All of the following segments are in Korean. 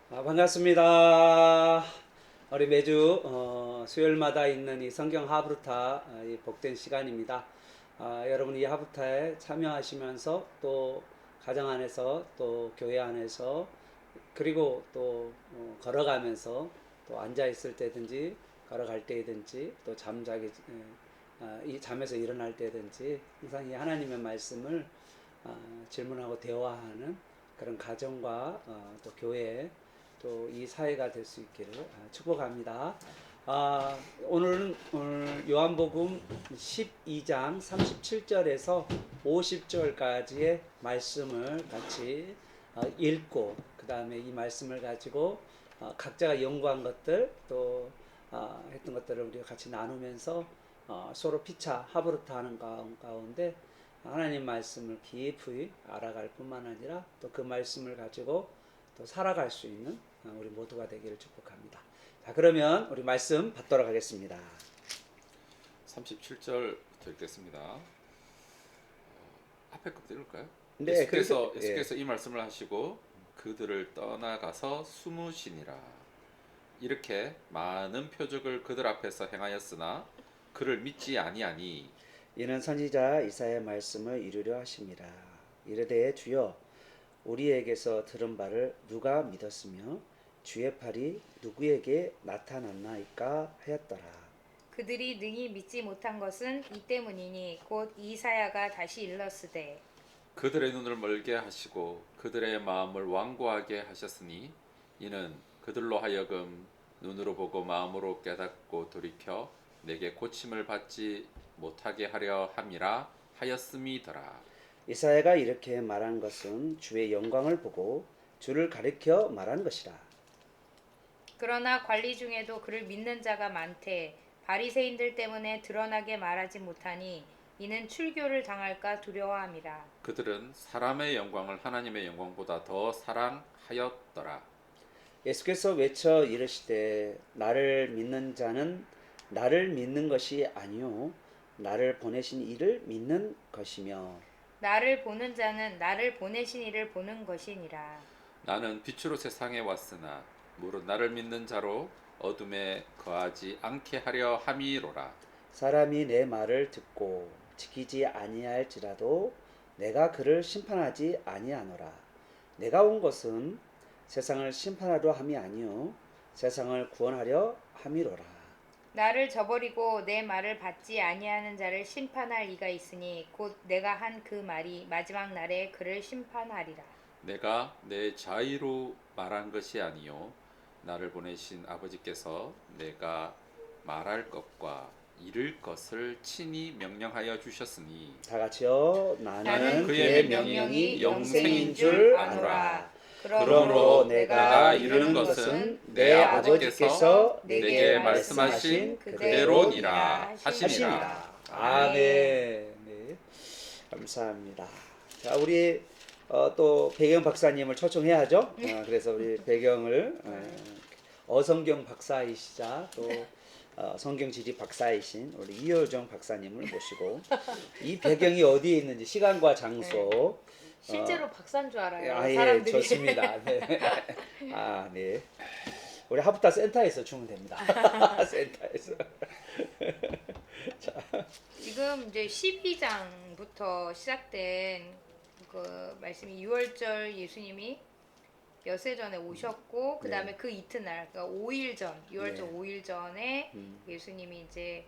반갑습니다. 우리 매주 수요일마다 있는 이 성경 하브루타 이 복된 시간입니다. 여러분 이 하브루타에 참여하시면서 또 가정 안에서 또 교회 안에서 그리고 또 걸어가면서 또 앉아 있을 때든지 걸어갈 때든지 또 잠자기 이 잠에서 일어날 때든지 항상 이 하나님의 말씀을 질문하고 대화하는 그런 가정과 또 교회 또 이 사회가 될 수 있기를 축복합니다. 오늘 요한복음 12장 37절에서 50절까지의 말씀을 같이 읽고 그 다음에 이 말씀을 가지고 각자가 연구한 것들 또 했던 것들을 우리가 같이 나누면서 서로 피차 하브루타 하는 가운데 하나님 말씀을 깊이 알아갈 뿐만 아니라 또 그 말씀을 가지고 또 살아갈 수 있는 우리 모두가 되기를 축복합니다. 자, 그러면 우리 말씀 받도록 하겠습니다. 37절 읽겠습니다. 앞에 거부터 읽을까요? 네, 예수께서 이 말씀을 하시고 그들을 떠나가서 숨으시니라. 이렇게 많은 표적을 그들 앞에서 행하였으나 그를 믿지 아니하니 이는 선지자 이사야의 말씀을 이루려 하심이라. 이르되 주여 우리에게서 들은 바를 누가 믿었으며 주의 팔이 누구에게 나타났나이까 하였더라. 그들이 능히 믿지 못한 것은 이 때문이니 곧 이사야가 다시 일렀으되 그들의 눈을 멀게 하시고 그들의 마음을 완고하게 하셨으니 이는 그들로 하여금 눈으로 보고 마음으로 깨닫고 돌이켜 내게 고침을 받지 못하게 하려 함이라 하였음이더라. 이사야가 이렇게 말한 것은 주의 영광을 보고 주를 가리켜 말한 것이라. 그러나 관리 중에도 그를 믿는 자가 많되 바리새인들 때문에 드러나게 말하지 못하니 이는 출교를 당할까 두려워함이라. 그들은 사람의 영광을 하나님의 영광보다 더 사랑하였더라. 예수께서 외쳐 이르시되 나를 믿는 자는 나를 믿는 것이 아니요 나를 보내신 이를 믿는 것이며 나를 보는 자는 나를 보내신 이를 보는 것이니라. 나는 빛으로 세상에 왔으나 무릇 나를 믿는 자로 어둠에 거하지 않게 하려 함이로라. 사람이 내 말을 듣고 지키지 아니할지라도 내가 그를 심판하지 아니하노라. 내가 온 것은 세상을 심판하려 함이 아니요 세상을 구원하려 함이로라. 나를 저버리고 내 말을 받지 아니하는 자를 심판할 이가 있으니 곧 내가 한 그 말이 마지막 날에 그를 심판하리라. 내가 내 자의로 말한 것이 아니요 나를 보내신 아버지께서 내가 말할 것과 이를 것을 친히 명령하여 주셨으니 다 같이요. 나는 그의 그의 명령이 명령이 영생인 영생인 줄 줄 아노라. 아노라. 그러므로 내가 이르는 이르는 것은 것은 내 내 아버지께서 아버지께서 내게 내게 말씀하신 말씀하신 그대로니라 하시니라. 하시니라. 아멘. 네. 감사합니다. 자, 우리 또 배경 박사님을 초청해야죠. 그래서 우리 배경을 어성경 박사이시자 또 성경 지리 박사이신 우리 이효정 박사님을 모시고 이 배경이 어디에 있는지 시간과 장소 실제로 박사인 줄 알아요. 예, 사람들이. 좋습니다. 네. 네. 우리 하부타 센터에서 주면 됩니다. 센터에서. 자. 지금 이제 12장부터 시작된 그 말씀이 6월절 예수님이 엿새 전에 오셨고 그 다음에 그 이튿날 그러니까 5일 전 6월절 5일 전에 예수님이 이제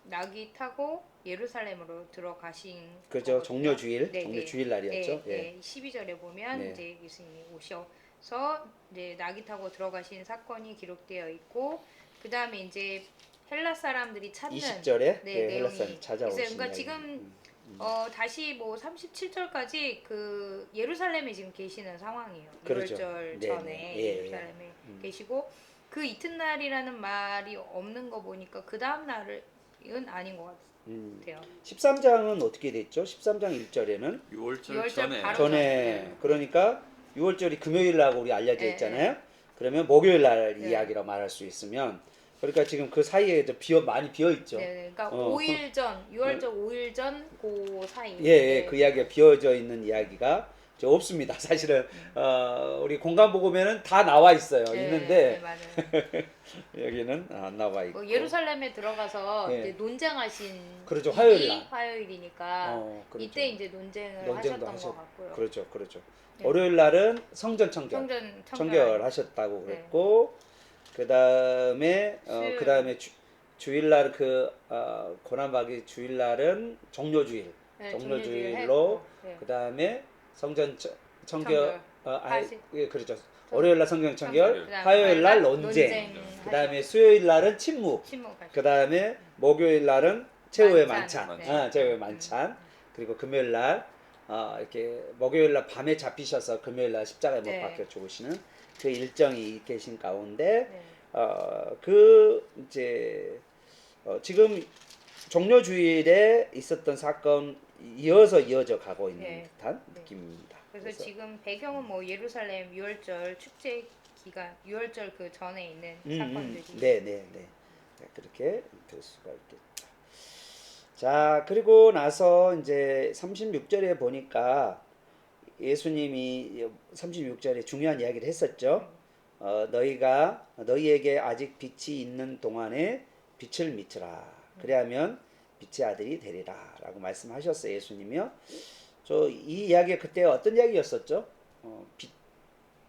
나귀 타고 예루살렘으로 들어가신 그죠. 거거든요. 종려주일 네, 종려주일 날이었죠. 네, 12절에 보면 이제 예수님이 오셔서 이제 나귀 타고 들어가신 사건이 기록되어 있고 그 다음에 이제 헬라 사람들이 찾는 20절에 내용이 헬라사람 찾아오신 있어요. 그러니까 이야기. 지금 다시 뭐 37절까지 그 예루살렘에 지금 계시는 상황이에요. 그렇죠. 6월절 네, 전에 네. 예루살렘에 계시고 그 이튿날이라는 말이 없는 거 보니까 그 다음 날은 아닌 것 같아요. 13장은 어떻게 됐죠? 13장 1절에는 6월절 전에 바로 전에 그러니까 6월절이 금요일 날하고 우리 알려져 네, 있잖아요. 그러면 목요일 날 네. 이야기라고 말할 수 있으면 그러니까 지금 그 사이에 많이 비어 있죠. 네, 그러니까 5일 전, 6월절 5일 전 그 사이. 그 이야기가 비어져 있는 이야기가 저 없습니다. 사실은 우리 공간복음에는 다 나와 있어요. 네, 있는데 맞아요. 여기는 안 나와 있고. 뭐 예루살렘에 들어가서 예. 이제 논쟁하신 그렇죠. 일이 화요일 날. 화요일이니까 그렇죠. 이때 이제 논쟁을 논쟁도 하셨던 것 같고요. 그렇죠, 그렇죠. 네. 월요일 날은 성전 청결, 청결 청결하셨다고 네. 그랬고, 그 다음에 수요일. 그 다음에 주일날 고난박이 주일날은 종료주일, 네, 종료주일로 네. 그 다음에 성전 청결, 청결. 예, 그렇죠. 월요일날 성전 청결, 청결. 화요일날 논쟁, 그 다음에 수요일날은 침묵, 그 다음에 목요일날은 최후의 만찬, 네. 최후의 만찬, 그리고 금요일날 이렇게 목요일날 밤에 잡히셔서 금요일날 십자가에 못 네. 박혀 죽으시는 그 일정이 계신 가운데 네. 이제 지금 종료주일에 있었던 사건 이어져 가고 있는 네. 듯한 네. 느낌입니다. 그래서 지금 배경은 뭐 예루살렘 유월절 축제 기간, 유월절 그 전에 있는 사건들이. 네, 그렇게 될 수가 있겠죠. 자, 그리고 나서 이제 36절에 보니까 예수님이 36절에 중요한 이야기를 했었죠. 너희에게 아직 빛이 있는 동안에 빛을 미쳐라. 그래야면 빛의 아들이 되리라라고 말씀하셨어요. 예수님이요. 저 이 이야기가 그때 어떤 이야기였었죠?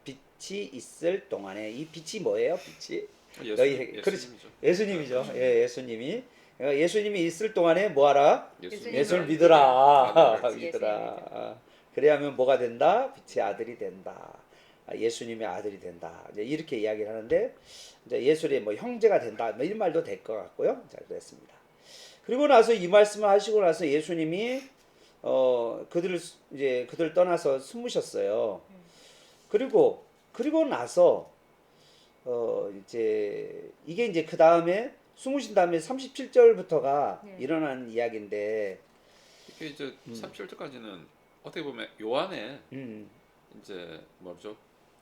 빛이 있을 동안에 이 빛이 뭐예요? 빛이 예수님이죠. 예수님이죠. 예, 예수님이 예수님이 있을 동안에 뭐하라? 예수를 믿으라. 믿으라. 아멘. 믿으라. 그래야면 뭐가 된다? 빛의 아들이 된다. 예수님의 아들이 된다. 이제 이렇게 이야기를 하는데 이제 예수의 뭐 형제가 된다. 뭐 이런 말도 될 것 같고요. 자, 그랬습니다. 그리고 나서 이 말씀을 하시고 나서 예수님이 그들 떠나서 숨으셨어요. 그리고 나서 이제 이게 이제 그 다음에 숨으신 다음에 37절부터가 네. 일어난 이야기인데 이게 이제 37절까지는 어떻게 보면 요한의 이제 뭐죠?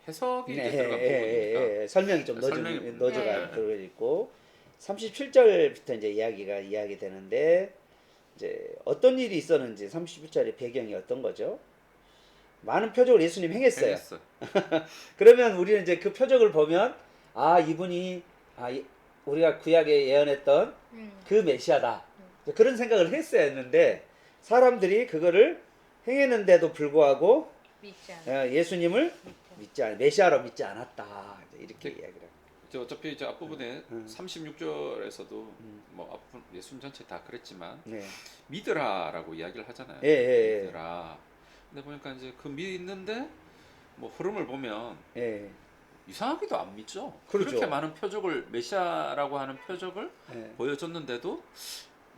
해석이 이제 들어간 부분이니까 설명이 좀 설명이 넣어져가 네. 들어 있고 37절부터 이제 이야기 되는데 이제 어떤 일이 있었는지 37절의 배경이 어떤 거죠? 많은 표적을 예수님 행했어요. 행했어. 그러면 우리는 이제 그 표적을 보면 이분이 우리가 구약에 예언했던 그 메시아다. 그런 생각을 했어야 했는데 사람들이 그거를 행했는데도 불구하고 믿지 않아. 예수님을 메시아로 믿지 않았다. 이렇게 이야기를 합니다. 이제 어차피 이제 앞부분에 36절에서도 뭐 앞부분 예수님 전체 다 그랬지만 네. 믿으라라고 이야기를 하잖아요. 예. 믿으라. 근데 보니까 이제 그 믿는데 뭐 흐름을 보면 예. 이상하게도 안 믿죠. 그렇죠. 그렇게 많은 표적을 메시아라고 하는 표적을 예. 보여줬는데도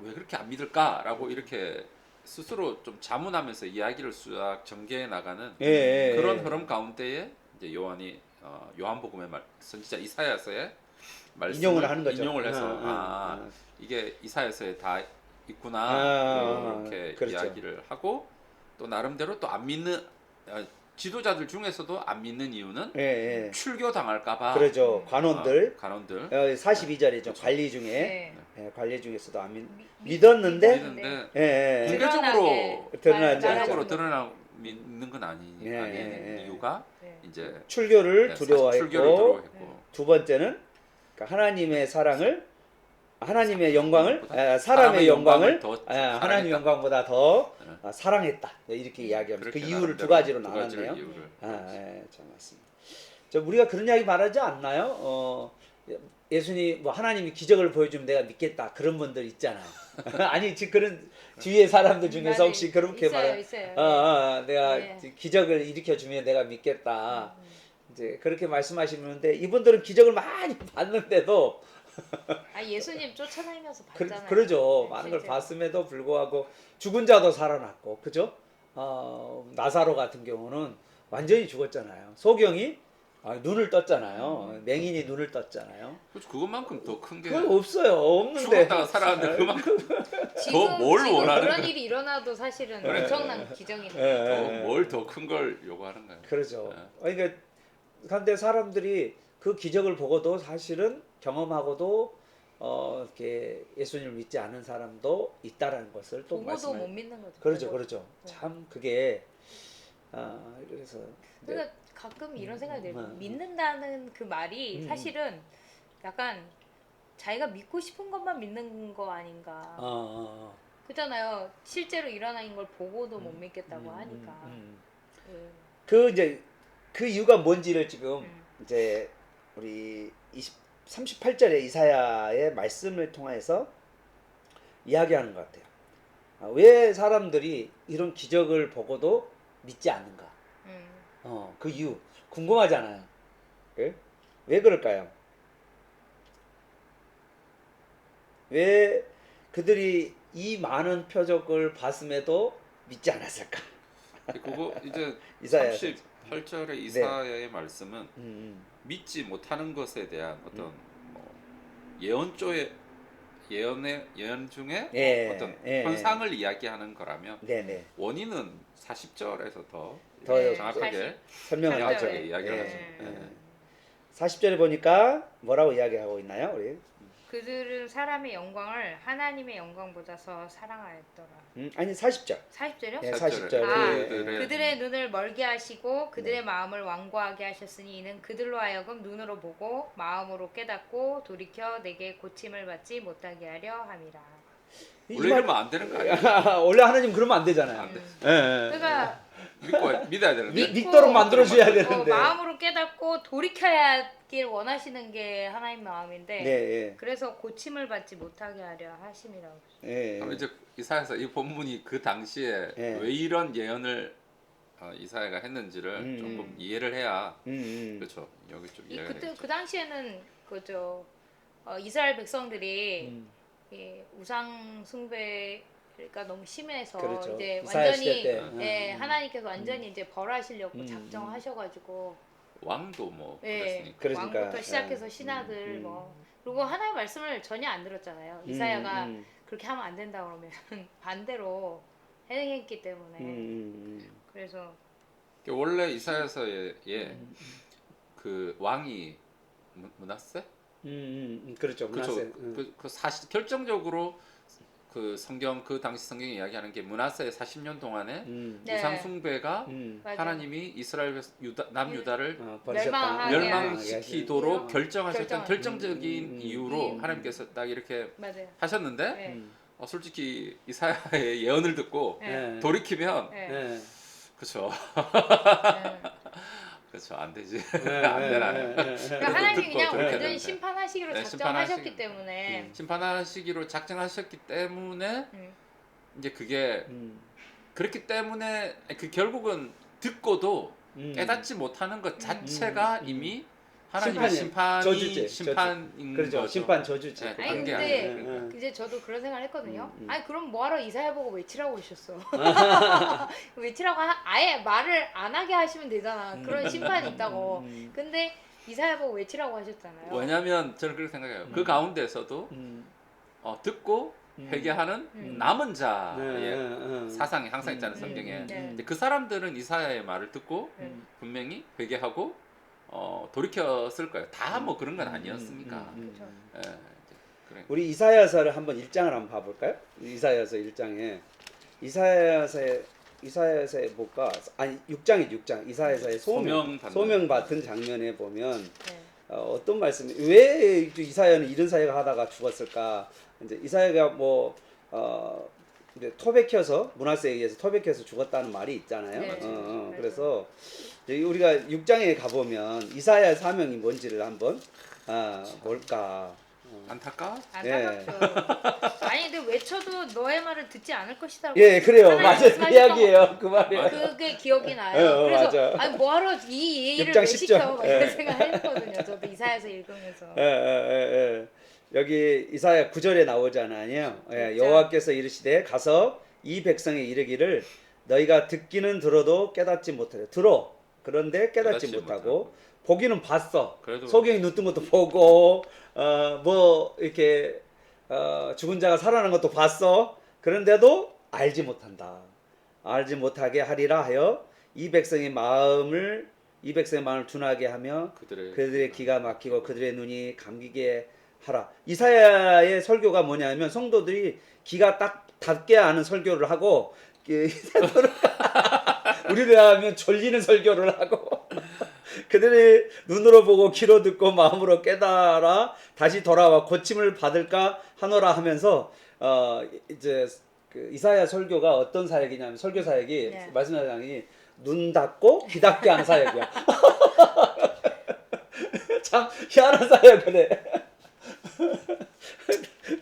왜 그렇게 안 믿을까라고 이렇게 스스로 좀 자문하면서 이야기를 쫙 전개해 나가는 그런 흐름 가운데에 이제 요한이 요한복음의 선지자 이사야서의 말씀을 인용을 하는 거죠. 인용을 해서 이게 이사야서에 다 있구나 이렇게 그렇죠. 이야기를 하고 또 나름대로 또 안 믿는 지도자들 중에서도 안 믿는 이유는 출교 당할까봐 그러죠. 관원들 관원들 42절이죠. 그렇죠. 관리 중에 네. 관리 중에서도 안 믿었는데 믿는데 공개적으로 공개적으로 드러나는 건 아닌 이유가 이제 출교를 사실 두려워했고 두려워했고 두 번째는 그러니까 하나님의 사랑을 하나님의 영광을 사람의 영광을 하나님의 영광보다 더 사랑했다. 이렇게 이야기하면서 그 이유를 두 가지로 나눴네요. 참 맞습니다. 우리가 그런 이야기 말하지 않나요? 예수님 뭐 하나님이 기적을 보여주면 내가 믿겠다 그런 분들 있잖아요. 아니 지금 그런 주위의 사람들 중에서 혹시 그렇게 말해? 내가 기적을 일으켜 주면 내가 믿겠다. 이제 그렇게 말씀하시는데 이분들은 기적을 많이 봤는데도 예수님 쫓아다니면서 봤잖아요. 그러죠. 많은 걸 봤음에도 불구하고 죽은 자도 살아났고, 그죠? 나사로 같은 경우는 완전히 죽었잖아요. 소경이 눈을 떴잖아요. 맹인이 눈을 떴잖아요. 그것만큼 더 큰 게 그건 없어요. 없는데. 죽었다가 살아났는데 그만큼 더 뭘 원하는 그런 일이 일어나도 사실은 엄청난 기적이니까. 뭘 더 큰 걸 요구하는가요? 그렇죠. 그러니까 근데 사람들이 그 기적을 보고도 사실은 경험하고도 이렇게 예수님을 믿지 않은 사람도 있다라는 것을 또 보고도 못 믿는 거죠. 그렇죠. 참 그게 그래서 그러니까 가끔 이런 생각이 들어요. 음. 믿는다는 그 말이 사실은 약간 자기가 믿고 싶은 것만 믿는 거 아닌가. 그렇잖아요. 실제로 일어나는 걸 보고도 못 믿겠다고 하니까. 예. 그 이제 그 이유가 뭔지를 지금 음. 이제 우리 38절의 이사야의 말씀을 통해서 이야기하는 것 같아요. 왜 사람들이 이런 기적을 보고도 믿지 않는가? 그 이유 궁금하잖아요. 왜 그럴까요? 왜 그들이 이 많은 표적을 봤음에도 믿지 않았을까? 그거 이제 이사야 38절의 이사야의 말씀은 음, 믿지 못하는 것에 대한 어떤 뭐 예언조의 예언 중에 예, 어떤 예, 현상을 이야기하는 거라면 네네. 원인은 40절에서 더 더 정확하게 설명을 하죠. 정확하게 이야기를 예, 하죠. 예. 40절에 보니까 뭐라고 이야기하고 있나요, 우리? 그들은 사람의 영광을 하나님의 영광보다서 사랑하였더라. 아니 40절. 40절이요? 예, 40절. 40절. 아, 예. 그들의 눈을 멀게 하시고 그들의 마음을 완고하게 하셨으니 이는 그들로 하여금 눈으로 보고 마음으로 깨닫고 돌이켜 내게 고침을 받지 못하게 하려 함이라. 원래 이러면 안 되는 거 아니에요? 원래 하나님 그러면 안 되잖아요. 안 돼. 그러니까 믿어야 되는데. 믿도록 만들어줘야 되는데. 마음으로 깨닫고 돌이켜야길 원하시는 게 하나님 마음인데 네, 예. 그래서 고침을 받지 못하게 하려 하심이라고. 예. 그럼 이제 이사야서 이 본문이 그 당시에 예. 왜 이런 예언을 이사야가 했는지를 조금 이해를 해야 그렇죠. 여기 좀 이해가 그때 되겠죠. 그 당시에는 그죠 이스라엘 백성들이 이 우상 숭배가 너무 심해서 그렇죠. 이제 이사야 완전히 시대 때. 예, 하나님께서 완전히 이제 벌하시려고 작정하셔가지고 왕도 뭐 예, 그랬으니까. 그러니까, 왕부터 시작해서 신하들 뭐 그리고 하나님의 말씀을 전혀 안 들었잖아요. 이사야가 그렇게 하면 안 된다 그러면 반대로 행했기 때문에 그래서 원래 이사야서에 그 왕이 므낫세? 그렇죠. 그렇죠. 문하세. 그 사실 결정적으로 그 성경 그 당시 성경이 이야기하는 게 므낫세의 40년 동안에 네. 우상 숭배가 맞아요. 하나님이 이스라엘 남유다를 멸망하게 멸망시키도록 결정하셨던 결정한. 결정적인 이유로 하나님께서 딱 이렇게 맞아요. 하셨는데 네. 솔직히 이사야의 예언을 듣고 네. 돌이키면 네. 예. 그렇죠. 네. 그렇죠. 안 되지. 안 되나. 그러니까 하나님이 듣고 그냥 돌이켜야 완전히 되는데. 심판하시기로 네, 작정하셨기 심판하시기- 때문에 심판하시기로 작정하셨기 때문에 이제 그게 그렇기 때문에 그 결국은 듣고도 깨닫지 못하는 것 자체가 이미 하나님의 저주지, 심판인 그렇죠. 거죠. 심판 저주지. 네, 아니 그런 게 근데 아니에요. 이제 저도 그런 생각을 했거든요. 아니 그럼 뭐하러 이사야 보고 외치라고 하셨어? 외치라고 아예 말을 안 하게 하시면 되잖아. 그런 심판이 있다고. 근데 이사야 보고 외치라고 하셨잖아요. 왜냐하면 저는 그렇게 생각해요. 그 가운데서도 듣고 회개하는 남은 자의 사상이 항상 있잖아요. 성경에. 네. 근데 그 사람들은 이사야의 말을 듣고 분명히 회개하고 돌이켰을 거예요. 다 뭐 그런 건 아니었으니까. 그렇죠. 예, 이제 그래. 우리 이사야서를 한번 1장을 한번 봐볼까요? 이사야서 1장에 이사야서에 볼까? 아니 6장이죠. 6장. 이사야서의 소명 받은 장면에 보면 네. 어떤 말씀이 왜 이사야는 이런 사역을 하다가 죽었을까? 이제 이사야가 뭐 이제 토백혀서 문하세에 의해서 토백혀서 죽었다는 말이 있잖아요. 네, 맞아요. 그래서 여기 우리가 6장에 가보면 이사야 사명이 뭔지를 한번 볼까? 안타깝죠. 아니 근데 외쳐도 너의 말을 듣지 않을 것이다. 예, 그래요. 하나님 맞아요. 그 말씀하셨던 이야기예요. 그 말이에요. 그게 기억이 나요. 그래서 맞아. 아니 뭐하러 이 예의를 6장 왜 10절. 시켜? 막 이런 예. 생각을 했거든요. 저도 이사야서 읽으면서. 예. 여기 이사야 9절에 나오잖아요. 예, 그렇죠. 여호와께서 이르시되 가서 이 백성에 이르기를 너희가 듣기는 들어도 깨닫지 못하려. 들어. 그런데 깨닫지 못하고 보기는 봤어. 그래도 소경이 눈 뜬 것도 보고 뭐 이렇게 죽은 자가 살아난 것도 봤어. 그런데도 알지 못한다. 알지 못하게 하리라 하여 이 백성의 마음을 둔하게 하며 그들의 귀가 막히고 그들의 눈이 감기게 하라. 이사야의 설교가 뭐냐면 성도들이 귀가 딱 닫게 하는 설교를 하고 우리라면 졸리는 설교를 하고 그들이 눈으로 보고 귀로 듣고 마음으로 깨달아 다시 돌아와 고침을 받을까 하노라 하면서 이제 그 이사야 설교가 어떤 사역이냐면 설교 사역이 네. 말씀하자니 눈 닫고 귀 닫게 하는 사역이야. 참 희한한 사역이네.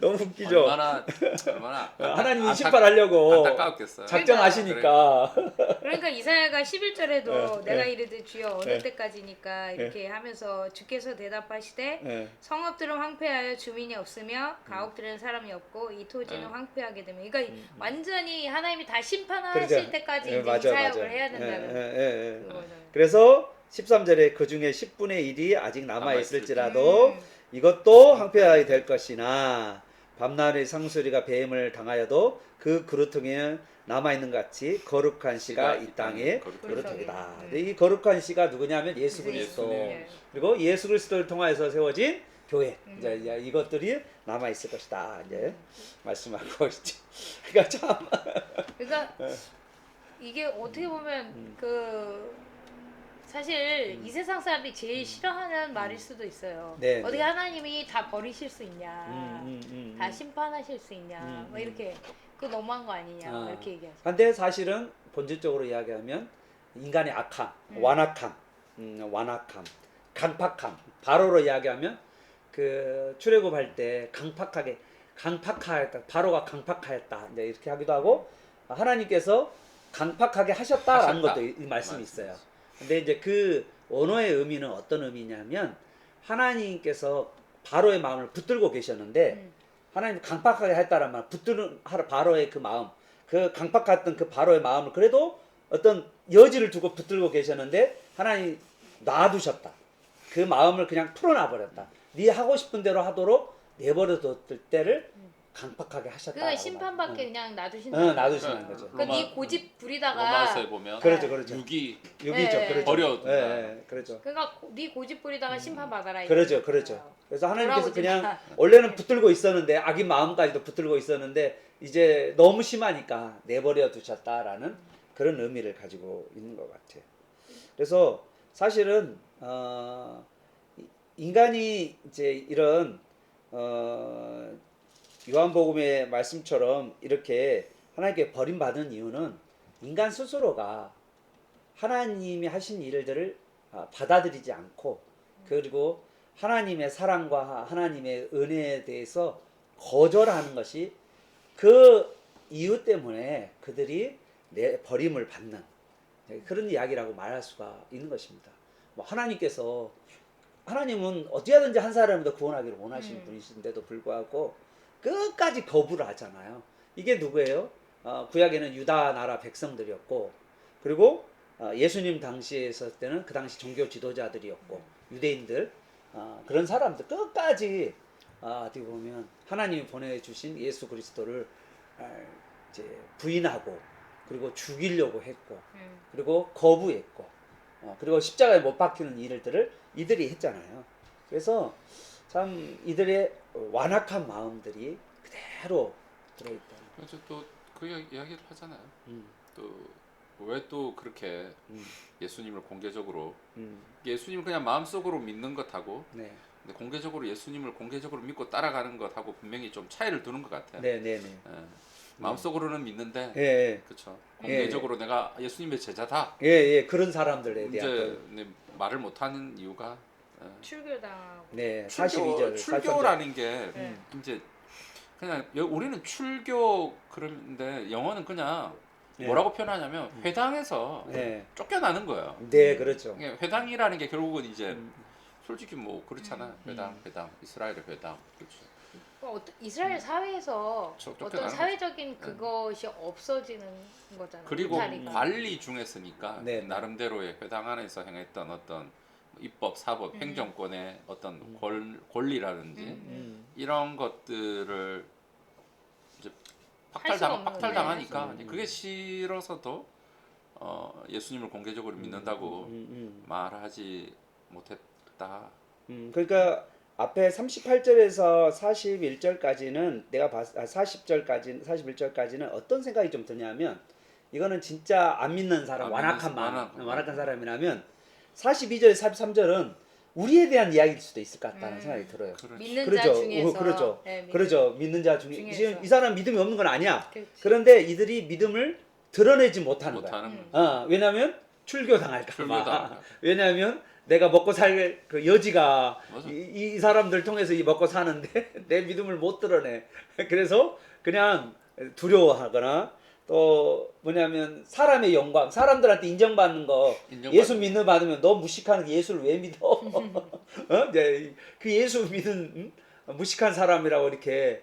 너무 웃기죠. 얼마나 하나님이 심판하려고 안타까웠겠어요. 작정하시니까. 그러니까 이사야가 11절에도 네, 내가 네. 이르되 주여 어느 네. 때까지니까 이렇게 하면서 주께서 대답하시되 네. 성읍들은 황폐하여 주민이 없으며 가옥들은 사람이 없고 이 토지는 네. 황폐하게 되며 그러니까 완전히 하나님이 다 심판하실 그러죠. 때까지 예, 이제 맞아, 이 사역을 맞아. 해야 된다는 예. 그거는. 그래서 13절에 그 중에 10분의 1이 아직 남아 있을지라도 음. 이것도 황폐하게 될 것이나 밤낮의 상수리가 배임을 당하여도 그 그루통에는 남아 있는 같이 거룩한 씨가 이 땅에 그루통이다. 근데 이 거룩한 씨가 누구냐면 예수 그리스도. 예수님. 그리고 예수 그리스도를 통하여서 세워진 교회. 이제 이것들이 남아 있을 것이다. 이제 말씀하고 있죠. 그러니까 참 그러니까 이게 어떻게 보면 그 사실 이 세상 사람들이 제일 싫어하는 말일 수도 있어요. 네, 어떻게 네. 하나님이 다 버리실 수 있냐, 다 심판하실 수 있냐, 뭐 이렇게 그거 너무한 거 아니냐 이렇게 얘기하죠. 근데 사실은 본질적으로 이야기하면 인간의 악함, 완악함, 완악함, 강팍함. 바로로 이야기하면 그 출애굽할 때 강팍하였다. 바로가 강팍하였다. 이제 이렇게 하기도 하고 하나님께서 강팍하게 하셨다라는 것도 이 말씀이 있어요. 근데 이제 그 원어의 의미는 어떤 의미냐면 하나님께서 바로의 마음을 붙들고 계셨는데 하나님 강팍하게 했다란 말, 붙드는 바로의 그 마음, 그 강팍했던 그 바로의 마음을 그래도 어떤 여지를 두고 붙들고 계셨는데 하나님 놔두셨다. 그 마음을 그냥 풀어놔 버렸다. 네 하고 싶은 대로 하도록 내버려뒀을 때를 강팍하게 하셨다. 그러니까 심판받게 그냥 놔두신다. 놔두시는 거죠. 그러니까 네 고집 부리다가 로마서에 보면 그렇죠. 육이 육이죠. 네. 그렇죠. 버려둔다. 그렇죠. 그러니까 네 고집 부리다가 심판 받아라. 그렇죠. 그래서 하나님께서 돌아오지 그냥 마. 원래는 붙들고 있었는데 악인 마음까지도 붙들고 있었는데 이제 너무 심하니까 내버려 두셨다라는 그런 의미를 가지고 있는 것 같아요. 그래서 사실은 인간이 이제 이런 요한복음의 말씀처럼 이렇게 하나님께 버림받은 이유는 인간 스스로가 하나님이 하신 일들을 받아들이지 않고 그리고 하나님의 사랑과 하나님의 은혜에 대해서 거절하는 것이 그 이유 때문에 그들이 버림을 받는 그런 이야기라고 말할 수가 있는 것입니다. 뭐 하나님은 어떻게 하든지 한 사람을 더 구원하기를 원하시는 분이신데도 불구하고 끝까지 거부를 하잖아요. 이게 누구예요? 구약에는 유다 나라 백성들이었고 그리고 예수님 당시에 있을 때는 그 당시 종교 지도자들이었고 유대인들 그런 사람들 끝까지 어떻게 보면 하나님이 보내주신 예수 그리스도를 이제 부인하고 그리고 죽이려고 했고 그리고 거부했고 그리고 십자가에 못 박히는 일들을 이들이 했잖아요. 그래서 참 이들의 완악한 마음들이 그대로 들어있다. 그래서 또그 이야기를 하잖아요. 또 왜 또 그렇게 예수님을 공개적으로 예수님을 그냥 마음속으로 믿는 것하고 네. 근데 공개적으로 예수님을 공개적으로 믿고 따라가는 것하고 분명히 좀 차이를 두는 것 같아요. 네네네. 마음속으로는 믿는데 예. 그렇죠. 공개적으로 내가 예수님의 제자다. 예. 그런 사람들에 대한 이제 말을 못하는 이유가 출교당하고. 네 42절 출교라는 게 네. 이제 그냥 우리는 출교 그런데 영어는 그냥 네. 뭐라고 표현하냐면 회당에서 네. 쫓겨나는 거예요. 네 그렇죠. 이게 회당이라는 게 결국은 이제 솔직히 뭐 그렇잖아. 회당 이스라엘의 회당 그렇죠. 이스라엘 사회에서 쫓겨나는 어떤 사회적인 그것이 없어지는 거잖아요. 그리고 울타리가. 관리 중에서니까 네. 나름대로의 회당 안에서 행했던 어떤 입법, 사법, 행정권의 어떤 권리라든지 이런 것들을 이제 박탈당하니까 그게 싫어서도 예수님을 공개적으로 믿는다고 말하지 못했다. 그러니까 앞에 38절에서 41절까지는 내가 41절까지는 어떤 생각이 좀 드냐면 이거는 진짜 안 믿는 사람, 안 완악한 믿는 마음, 완악한 완악한 사람이라면 42절, 43절은 우리에 대한 이야기일 수도 있을 것 같다는 생각이 들어요. 그렇죠. 믿는 그러죠. 자 중에서 그러죠. 네, 믿는 그러죠. 믿는 자 중에 중에서. 이 사람 믿음이 없는 건 아니야. 그렇지. 그런데 이들이 믿음을 드러내지 못하는 거야. 못하는 거죠. 왜냐하면 출교당할까 봐. 출교당할까. 왜냐하면 내가 먹고 살 그 여지가 맞아. 이 사람들 통해서 이 먹고 사는데 내 믿음을 못 드러내. 그래서 그냥 두려워하거나 또 뭐냐면 사람의 영광, 사람들한테 인정받는 거 인정받는 예수 믿는 받으면 너 무식한 예수를 왜 믿어? 이제 그 예수 믿은 무식한 사람이라고 이렇게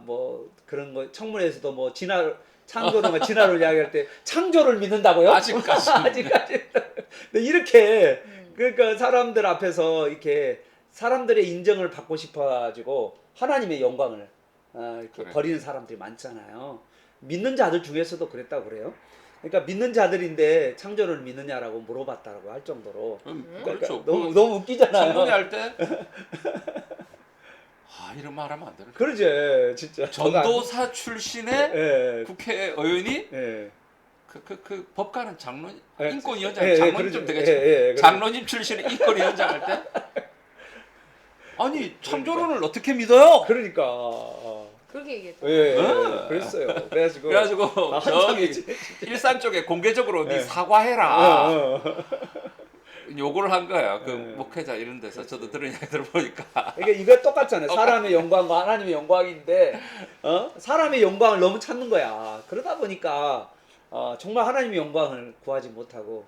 뭐 그런 거 청문회에서도 뭐 창조를 진화를 이야기할 때 창조를 믿는다고요? 아직까지. 아직까지. 근데 이렇게 그러니까 사람들 앞에서 이렇게 사람들의 인정을 받고 싶어가지고 하나님의 영광을 이렇게 그래. 버리는 사람들이 많잖아요. 믿는 자들 중에서도 그랬다고 그래요. 그러니까 믿는 자들인데 창조를 믿느냐라고 물어봤다고 할 정도로. 그러니까 그렇죠. 너무 웃기잖아요. 청문회 할때 이런 말 하면 안 되는 거야. 그러지 진짜. 전도사 출신의 예, 국회의원이 예. 그 법관은 장로님 예, 인권위원장 예, 장로님 그러죠. 좀 되겠죠. 그러죠. 장로님 출신의 인권위원장 할 때 아니 창조론을 어떻게 믿어요? 그러니까 그렇게 얘기했죠. 예, 어. 그랬어요. 그래가지고 저기 한참이지. 일산 쪽에 공개적으로 네 예. 사과해라 어. 요구를 한 거야. 그 예. 목회자 이런 데서 저도 들은 이야기 들어보니까 그러니까 이거 똑같잖아요. 사람의 영광과 하나님의 영광인데 사람의 영광을 너무 찾는 거야. 그러다 보니까 정말 하나님의 영광을 구하지 못하고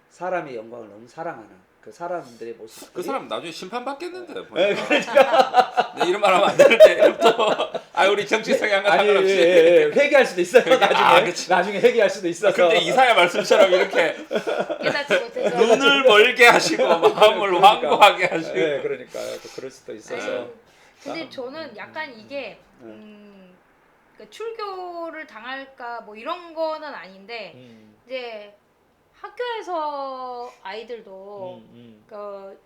사람의 영광을 너무 사랑하는 그 사람들의 모습. 그 사람 나중에 심판 받겠는데 예, 보니까. 그러니까 네, 이런 말 하면 안 되는데 이름부터 우리 정치 성향과 아니 상관없이 회개할 수도 있어요. 나중에 그치. 나중에 회개할 수도 있어서. 근데 이사야 말씀처럼 이렇게 깨닫지 못해서 눈을 멀게 하시고 마음을 그러니까. 완고하게 하시고 예, 그러니까 또 그럴 수도 있어서. 아니, 근데 저는 약간 이게 그러니까 출교를 당할까 뭐 이런 거는 아닌데 이제 학교에서 아이들도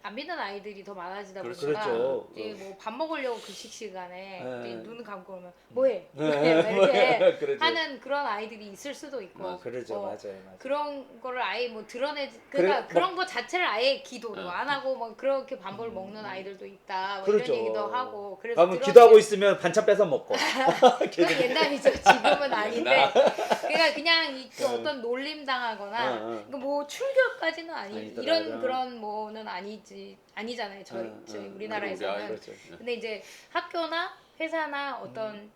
안 믿는 아이들이 더 많아지다 보니까 그렇죠. 이제 뭐 밥 먹으려고 급식 시간에 네. 이제 눈 감고 오면 뭐해 네. 이렇게 그러죠. 하는 그런 아이들이 있을 수도 있고 맞아. 그러죠, 맞아요. 그런 거를 아예 뭐 드러내지 그러니까 그래, 그런 거 자체를 아예 기도로 어. 안 하고 뭐 그렇게 밥을 먹는 아이들도 있다 뭐 그렇죠. 이런 얘기도 하고 그래서 그러면 기도하고 있으면 반찬 뺏어 먹고. 그건 옛날이죠. 지금은 아닌데. 옛날. 그러니까 그냥 그 어떤 놀림 당하거나 그러니까 뭐 출교까지는 아니더라도. 이런 그런 뭐는 아니잖아요. 저희 우리나라에서는. 그렇죠. 근데 이제 학교나 회사나 어떤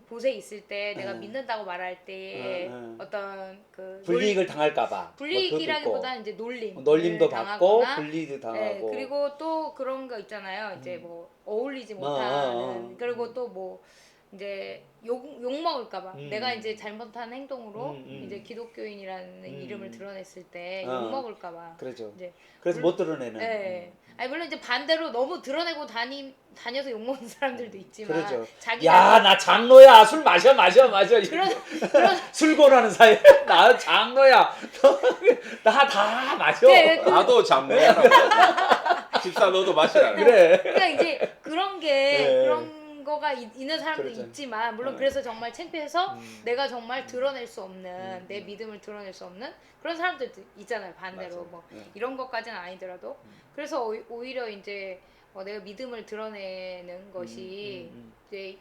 곳에 있을 때 내가 믿는다고 말할 때 어떤 그 불이익을 당할까봐. 불이익이라기보다는 이제 놀림도 받고 당하거나 불리도 당하고. 네, 그리고 또 그런 거 있잖아요. 이제 뭐 어울리지 못하는 그리고 또 뭐 이제 욕 먹을까봐 내가 이제 잘못한 행동으로 이제 기독교인이라는 이름을 드러냈을 때 욕 먹을까봐. 그렇죠. 이제 그래서 못 드러내는. 네. 아니 물론 이제 반대로 너무 드러내고 다녀서 욕 먹는 사람들도 있지만 그렇죠. 자기 야, 나 장로야. 술 마셔. 그런 술고라는 사이. 나 장로야. 나 다 마셔. 네, 나도 장모야. 집사 너도 마시라. 그래. 그러니까 이제 그런 게 네. 그런 거가 있는 사람도 그렇죠. 있지만 물론 그래서 정말 창피해서 내가 정말 드러낼 수 없는 내 믿음을 드러낼 수 없는 그런 사람들도 있잖아요. 반대로 맞아요. 뭐 네. 이런 것까지는 아니더라도 그래서 오히려 이제 내가 믿음을 드러내는 것이 이제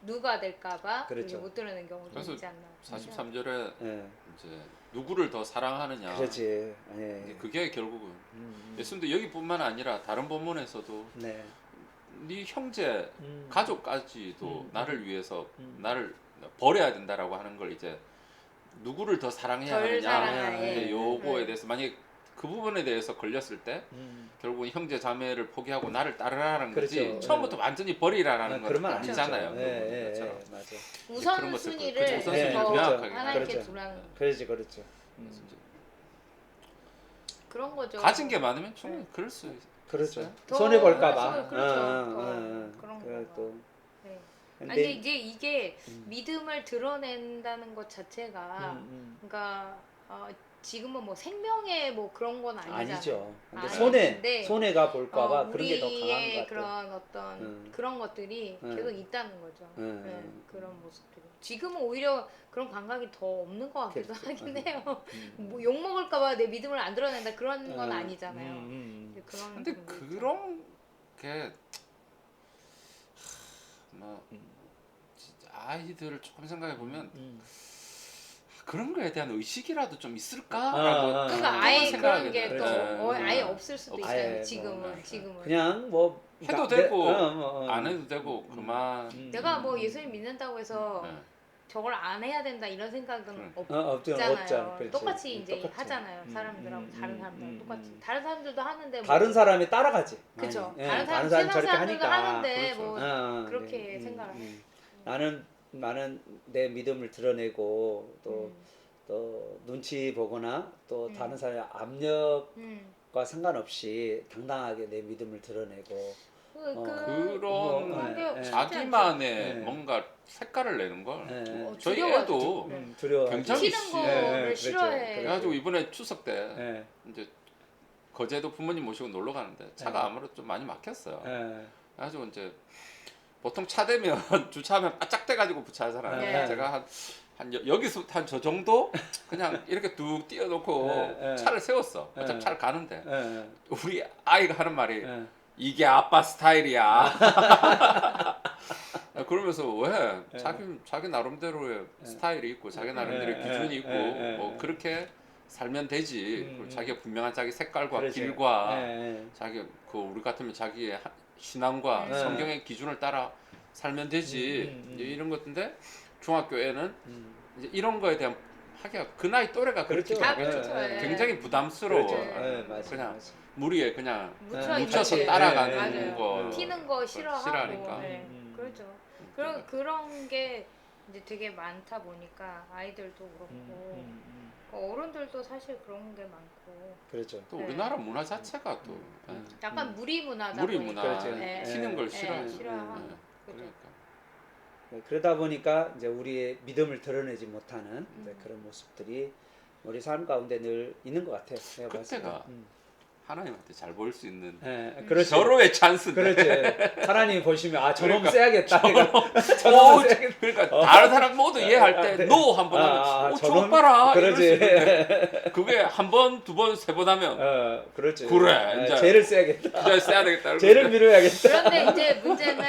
누가 될까봐 그렇죠. 못 드러내는 경우도 그래서 있지 않나. 43절에 네. 이제 누구를 더 사랑하느냐. 그렇지. 네. 그게 결국은 예수님도 여기뿐만 아니라 다른 본문에서도 네. 네 형제 가족까지도 나를 위해서 나를 버려야 된다라고 하는 걸 이제 누구를 더 사랑해야 덜 하느냐 사랑하느냐. 이제 요거에 네. 대해서 만약 그 부분에 대해서 걸렸을 때 결국은 형제 자매를 포기하고 나를 따르라는 거지 그렇죠. 처음부터 완전히 버리라는 건 그러면 아니잖아요. 아니죠. 그 네, 것처럼. 맞아. 그런 우선순위를 것들, 그렇죠. 우선순위를 더 명확하게 하나님께 그렇죠. 두라는 그렇죠. 그래서 이제 그런 거죠. 가진 게 많으면 충분히 그럴 수 그렇죠. 더 손해 볼까봐. 그렇죠. 그런 그래 거가. 또. 네. 근데 아니 이제 이게 믿음을 드러낸다는 것 자체가 그러니까 지금은 뭐 생명의 뭐 그런 건 아니잖아요. 아니죠. 근데 아닌데, 손해가 볼까봐 그런 게 더 강한 우리의 것 같아요. 그런 어떤 그런 것들이 계속 있다는 거죠. 네, 그런 모습들이. 지금은 오히려 그런 감각이 더 없는 것 같기도 그렇죠. 하긴 해요. 뭐 욕 먹을까봐 내 믿음을 안 드러낸다 그런 건 아니잖아요. 그런 근데 부분도 있죠. 그런 게 뭐 진짜 아이들을 조금 생각해 보면 그런 거에 대한 의식이라도 좀 있을까라고 그러니까 아예 생각하게 그런 게 또 그렇죠. 아예 없을 수도 없어요. 있어요. 아예 지금은 지금은. 그냥 뭐 해도 내- 되고 어. 안 해도 되고 그만. 내가 뭐 예수님 믿는다고 해서 네. 저걸 안 해야 된다 이런 생각은 없잖아요. 없잖아요. 그렇지. 똑같이 이제 똑같죠. 하잖아요. 사람들하고 다른 사람들하고 음, 똑같이. 음. 다른 사람들도 하는데 뭐 다른 사람이 따라가지. 그쵸. 많이. 예, 다른 사람 사람이 세상 저렇게 사람들도 하니까. 하는데 그렇죠. 뭐 그렇게 생각을 해. 나는 내 믿음을 드러내고 또 음. 눈치 보거나 또 다른 사람의 압력과 음. 상관없이 당당하게 내 믿음을 드러내고 그런 게 자기만의 네. 뭔가 색깔을 내는 걸 저희 두려워하죠. 애도 두려워. 굉장히 튀는 싫어. 거를 그렇죠. 싫어해. 그래가지고 이번에 추석 때 예. 이제 거제도 부모님 모시고 놀러 가는데 차가 아무래도 좀 많이 막혔어요. 예. 그래가지고 이제 보통 차 대면 주차하면 바짝 대가지고 주차하잖아요. 네. 제가 여기서 한 저 정도 그냥 이렇게 뚝 띄워놓고 네. 차를 세웠어. 네. 어차피 차를 가는데 예. 우리 아이가 하는 말이 예. 이게 아빠 스타일이야. 그러면서 왜 자기 나름대로의 스타일이 있고 자기 나름대로의 기준이 있고 뭐 그렇게 살면 되지. 그리고 자기가 분명한 자기 색깔과 그렇죠. 길과 예. 자기 그 우리 같으면 자기의 신앙과 성경의 기준을 따라 살면 되지. 이제 이런 것인데 중학교에는 이제 이런 거에 대한 하기가 그 나이 또래가 그렇죠. 그렇게 그렇죠. 하면 예. 굉장히 부담스러워. 그렇죠. 예, 맞아요. 그냥 맞아요. 무리에 그냥 묻혀 묻혀서 있는 따라가는 맞아요. 거 튀는 거 싫어하고 싫어하니까. 네. 그렇죠. 그런 게 이제 되게 많다 보니까 아이들도 그렇고 어른들도 사실 그런 게 많고 그렇죠. 또 우리나라 문화 자체가 또 약간 무리 문화다 무리 보니까 문화 그렇죠. 예. 튀는 걸 예, 싫어해요. 싫어하고 예. 그죠. 그러니까 그러다 보니까 이제 우리의 믿음을 드러내지 못하는 이제 그런 모습들이 우리 삶 가운데 늘 있는 것 같아요. 내가 봤을 때. 그때가 하나님한테 잘 보일 수 있는 예, 그렇죠. 서로의 찬스인데. 그렇지. 하나님이 보시면 저놈 그러니까, 세야겠다. 그러니까 다른 사람 모두 이해할 때 네. 노 한번 하면 저놈? 저놈 봐라 이럴 수 그러지. 있는데 그게 한 번, 두 번, 세 번 하면 그렇지. 그래, 이제 죄를 세야겠다. 그냥 써야 되겠다. 죄를 미뤄야겠다. 그런데 이제 문제는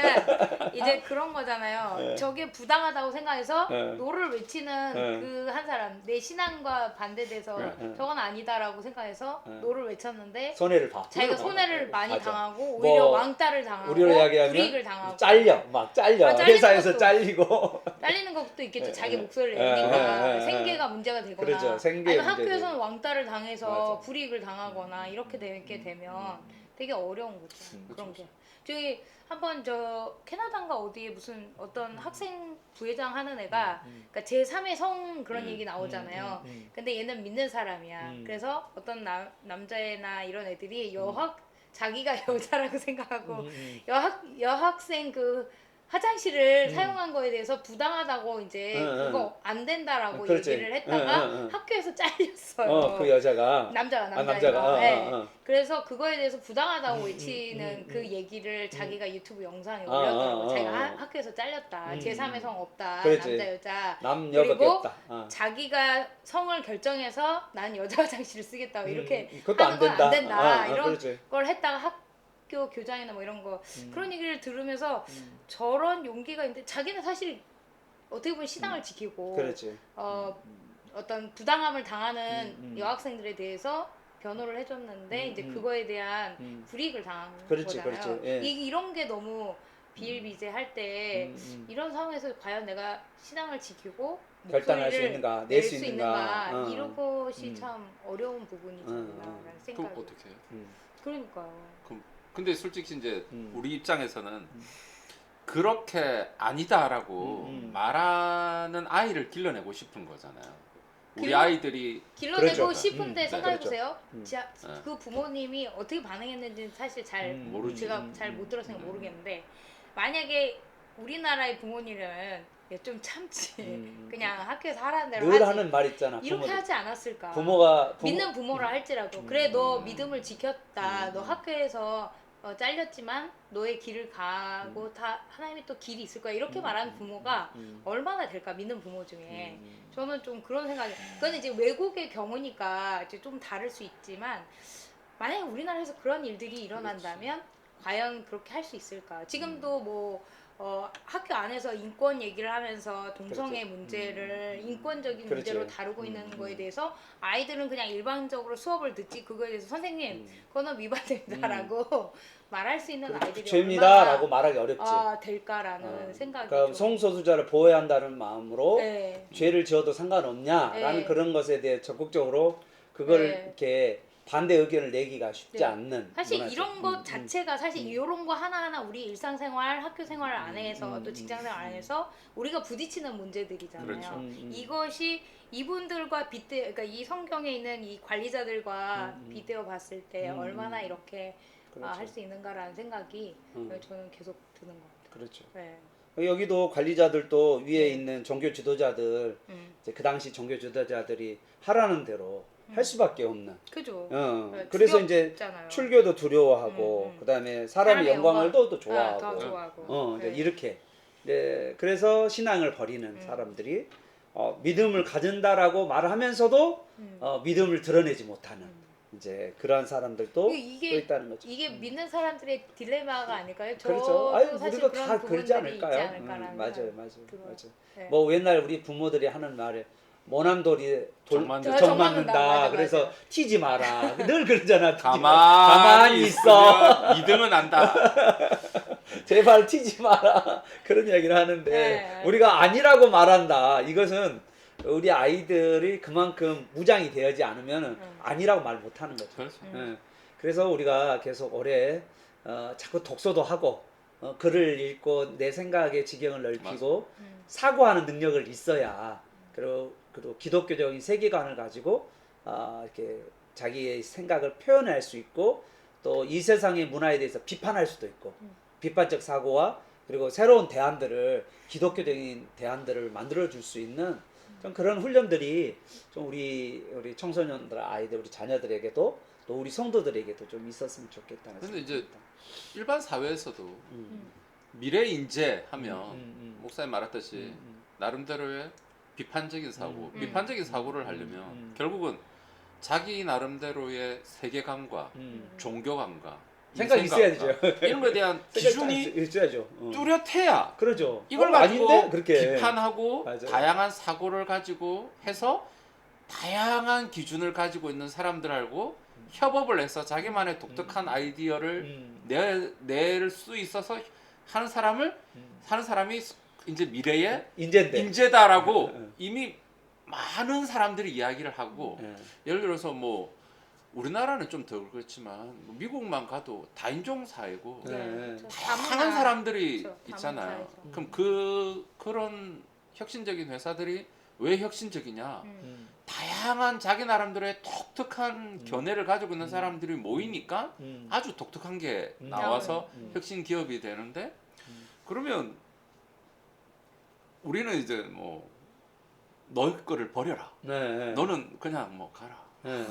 이제 그런 거잖아요. 저게 부당하다고 생각해서 노를 외치는 그 한 사람 내 신앙과 반대돼서 저건 아니다라고 생각해서 노를 외쳤는데 손해를 봐. 자기가 손해를 많이 맞아. 당하고 뭐, 오히려 왕따를 당하고 우리로 이야기하면 불이익을 당하고 잘려. 잘리는 회사에서 것도. 잘리고. 잘리는 것도 있겠죠. 자기 예, 목소리를 예, 내니까 예, 예, 생계가 문제가 되거나 그렇죠. 생계 아니면 문제도. 학교에서는 왕따를 당해서 맞아. 불이익을 당하거나 이렇게 되게 되면 되게 어려운 거죠. 그런 게. 저기 한번 저 캐나다인가 어디에 무슨 어떤 학생 부회장 하는 애가 그러니까 제3의 성 그런 얘기 나오잖아요. 근데 얘는 믿는 사람이야. 그래서 어떤 남자애나 이런 애들이 자기가 여자라고 생각하고 여학생 그 화장실을 사용한 거에 대해서 부당하다고 이제 그거 안 된다라고 그렇지. 얘기를 했다가 학교에서 잘렸어요. 그 여자가 남자가. 남자가. 네. 그래서 그거에 대해서 부당하다고 외치는 그 얘기를 자기가 유튜브 영상에 올렸더라고. 자기가 학교에서 잘렸다. 제3의 성 없다. 그렇지. 남자 여자. 남 여밖에 그리고 없다. 자기가 성을 결정해서 난 여자 화장실을 쓰겠다고 이렇게 그것도 하는 건 안 된다. 이런 그렇지. 걸 했다가 학교 교장이나 뭐 이런 거 그런 얘기를 들으면서 저런 용기가 있는데 자기는 사실 어떻게 보면 신앙을 지키고 그렇지. 어떤 부당함을 당하는 여학생들에 대해서 변호를 해줬는데 이제 그거에 대한 불이익을 당한 그렇지, 거잖아요. 그렇지. 예. 이런 게 너무 비일비재할 때 이런 상황에서 과연 내가 신앙을 지키고 결단할 수 목소리를 있는가, 낼 낼 수 있는가. 이런 것이 참 어려운 부분이잖아요. 라는 그럼 생각이. 어떻게 해요? 그러니까요. 근데 솔직히 이제 우리 입장에서는 그렇게 아니다라고 말하는 아이를 길러내고 싶은 거잖아요. 우리 아이들이 길러내고 그렇죠. 싶은데 생각해보세요. 그렇죠. 그 부모님이 어떻게 반응했는지는 사실 모르지. 제가 잘 못 들었으니까 모르겠는데 만약에 우리나라의 부모님은 좀 참지. 그냥 학교에서 하라는 대로 늘 하지. 하는 말 있잖아. 이렇게 부모들. 하지 않았을까? 부모가 믿는 부모를 할지라도 그래 너 믿음을 지켰다. 너 음. 학교에서 잘렸지만 너의 길을 가고 다 하나님이 또 길이 있을 거야. 이렇게 말하는 부모가 얼마나 될까? 믿는 부모 중에. 저는 좀 그런 생각이. 그건 이제 외국의 경우니까 이제 좀 다를 수 있지만 만약에 우리나라에서 그런 일들이 일어난다면 과연 그렇게 할 수 있을까? 지금도 뭐 학교 안에서 인권 얘기를 하면서 동성애 그렇죠. 문제를 인권적인 그렇지. 문제로 다루고 있는 거에 대해서 아이들은 그냥 일반적으로 수업을 듣지 그거에 대해서 선생님 그거는 위반됩니다라고 말할 수 있는 아이들이 죄입니다라고 말하기 어렵지. 될까라는 생각이 그러니까 좀. 성소수자를 보호해야 한다는 마음으로 네. 죄를 지어도 상관없냐라는 네. 그런 것에 대해 적극적으로 그걸 네. 이렇게 반대 의견을 내기가 쉽지 네. 않는 사실 문화죠. 이런 것 자체가 사실 이런 거 하나하나 우리 일상생활, 학교생활 안에서 또 직장생활 안에서 우리가 부딪히는 문제들이잖아요. 그렇죠. 이것이 이분들과 그러니까 이 성경에 있는 이 관리자들과 빗대어 봤을 때 얼마나 이렇게 그렇죠. 할 수 있는가라는 생각이 저는 계속 드는 것 같아요. 그렇죠. 네. 여기도 관리자들도 위에 있는 종교 지도자들 이제 그 당시 종교 지도자들이 하라는 대로 할 수밖에 없는. 그죠. 네, 그래서 이제 두렵잖아요. 출교도 두려워하고 그다음에 사람의 영광을 더 좋아하고. 더 좋아하고. 이제 네. 이렇게. 네, 그래서 신앙을 버리는 사람들이 믿음을 가진다라고 말하면서도 믿음을 드러내지 못하는 이제 그러한 사람들도 이게- 또 있다는 거죠. 이게 믿는 사람들의 딜레마가 아닐까요? 그렇죠. 저도 아유, 사실 우리도 그런 다 그러지 부분들이 않을까요? 있지 않을까라는 맞아요, 생각이 맞아요, 들어요. 맞아요. 네. 뭐 옛날 우리 부모들이 하는 말에 모난돌이 정 맞는다. 정 정 맞는다. 맞는다. 맞아, 그래서 맞아. 튀지 마라. 늘 그러잖아. 튀지 마라. 가만히 있어. 있으면 이등은 안다. 제발 튀지 마라. 그런 이야기를 하는데 네. 우리가 아니라고 말한다. 이것은 우리 아이들이 그만큼 무장이 되어지 않으면 아니라고 말 못하는 거죠. 그렇죠. 예. 그래서 우리가 계속 올해 자꾸 독서도 하고 글을 읽고 내 생각의 지경을 넓히고 사고하는 능력을 있어야 그리고 기독교적인 세계관을 가지고 이렇게 자기의 생각을 표현할 수 있고 또 이 세상의 문화에 대해서 비판할 수도 있고 비판적 사고와 그리고 새로운 대안들을 기독교적인 대안들을 만들어 줄 수 있는 좀 그런 훈련들이 좀 우리 청소년들 아이들 우리 자녀들에게도 또 우리 성도들에게도 좀 있었으면 좋겠다는 근데 생각이 이제 듭니다. 일반 사회에서도 미래 인재 하면 목사님 말했듯이 나름대로의 비판적인 사고, 비판적인 사고를 하려면 결국은 자기 나름대로의 세계관과 종교관과 생각이 있어야죠. 이런 거에 대한 기준이 있어야죠. 뚜렷해야 그러죠. 이걸 가지고 아닌데? 그렇게 비판하고 맞아요. 다양한 사고를 가지고 해서 다양한 기준을 가지고 있는 사람들하고 협업을 해서 자기만의 독특한 아이디어를 낼 수 있어서 하는 사람이 이제 미래의 인재인데. 인재다라고 이미 많은 사람들이 이야기를 하고 예. 예를 들어서 뭐 우리나라는 좀 더 그렇지만 미국만 가도 다인종 사회고 네. 다양한 사람들이 그렇죠. 있잖아요. 다문화에서. 그럼 그런 혁신적인 회사들이 왜 혁신적이냐? 다양한 자기 나름대로의 독특한 견해를 가지고 있는 사람들이 모이니까 아주 독특한 게 나와서 혁신 기업이 되는데 그러면 우리는 이제 뭐 너희 거를 버려라. 네. 너는 그냥 뭐 가라.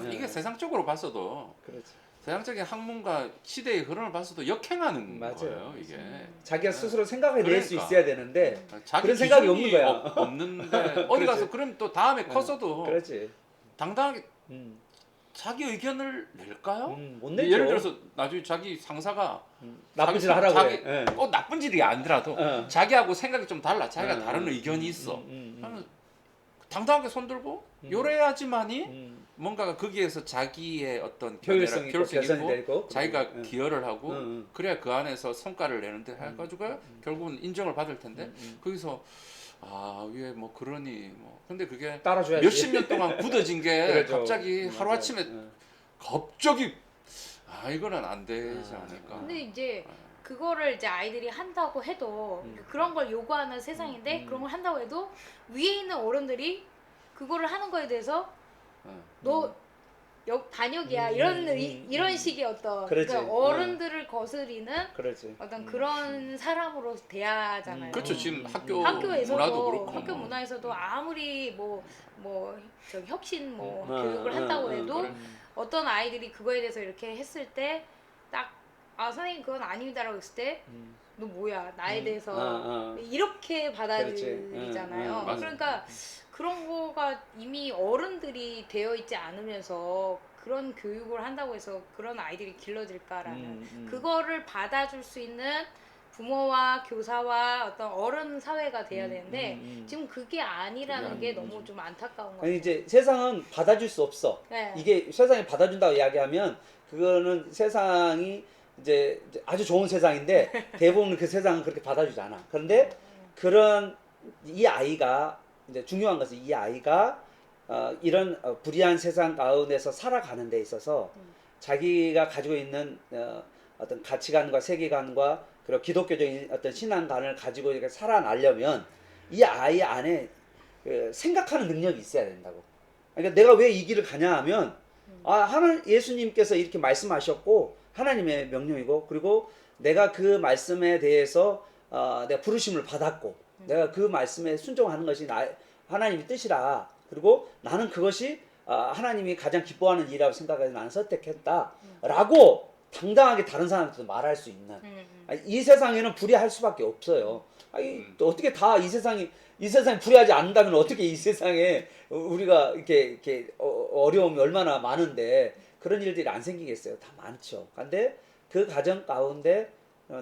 이게 세상적으로 봤어도 그렇지. 세상적인 학문과 시대의 흐름을 봤어도 역행하는 맞아요. 거예요. 이게 자기가 스스로 생각해 낼 수 그러니까. 있어야 되는데 자기 그런 생각이 없는 기준이 거야. 없는데 어디 가서 그렇지. 그럼 또 다음에 컸어도 그렇지. 당당하게 음. 자기 의견을 낼까요? 못 내죠. 예를 들어서 나중에 자기 상사가 나쁜 짓을 자기- 하라고 자기- 그래. 예. 꼭 나쁜 일이 아니더라도 자기하고 생각이 좀 달라. 자기가 다른 의견이 있어. 그러면 당당하게 손들고 요래야지만이 뭔가 거기에서 자기의 어떤 효율성이 있고 효율성이 개선이 있고 되고 자기가 그리고, 기여를 하고 응. 그래야 그 안에서 성과를 내는데 해가지고 결국은 인정을 받을 텐데 거기서 위에 뭐 그러니 뭐 근데 그게 따라줘야지. 몇십 년 동안 굳어진 게 그렇죠. 갑자기 맞아요. 하루아침에 응. 갑자기 이거는 안 되지 않을까. 근데 이제 그거를 이제 아이들이 한다고 해도 그런 걸 요구하는 세상인데 그런 걸 한다고 해도 위에 있는 어른들이 그거를 하는 거에 대해서 너 반역이야 이런 식의 어떤 그렇지. 그러니까 어른들을 거스리는 그렇지. 어떤 그런 사람으로 대하잖아요. 그렇죠. 지금 학교도 학교에서도 그렇고 학교 뭐. 문화에서도 아무리 저 혁신 교육을 어, 한다고 어, 해도 그래. 어떤 아이들이 그거에 대해서 이렇게 했을 때 딱 선생님 그건 아닙니다라고 했을 때 너 뭐야 나에 대해서 이렇게 받아들이잖아요. 맞아. 그러니까 그런 거가 이미 어른들이 되어 있지 않으면서 그런 교육을 한다고 해서 그런 아이들이 길러질까라는 그거를 받아줄 수 있는 부모와 교사와 어떤 어른 사회가 돼야 되는데 지금 그게 아니라는 게 너무 좀 안타까운 것 같아요. 아니 이제 세상은 받아줄 수 없어. 네. 이게 세상이 받아준다고 이야기하면 그거는 세상이 이제 아주 좋은 세상인데 대부분 그 세상은 그렇게 받아주지 않아. 그런데 그런 이 아이가 이제 중요한 것은 이 아이가 이런 불의한 세상 가운데서 살아가는 데 있어서 자기가 가지고 있는 어떤 가치관과 세계관과 그리고 기독교적인 어떤 신앙관을 가지고 이렇게 살아나려면 이 아이 안에 생각하는 능력이 있어야 된다고. 그러니까 내가 왜 이 길을 가냐 하면 예수님께서 이렇게 말씀하셨고 하나님의 명령이고 그리고 내가 그 말씀에 대해서 내가 부르심을 받았고 내가 그 말씀에 순종하는 것이 하나님의 뜻이라. 그리고 나는 그것이 하나님이 가장 기뻐하는 일이라고 생각해서 나는 선택했다라고 당당하게 다른 사람한테 말할 수 있는 이 세상에는 불의할 수밖에 없어요. 또 어떻게 다 이 세상이 불의하지 않는다면 어떻게 이 세상에 우리가 이렇게 어려움이 얼마나 많은데 그런 일들이 안 생기겠어요. 다 많죠. 근데 그 과정 가운데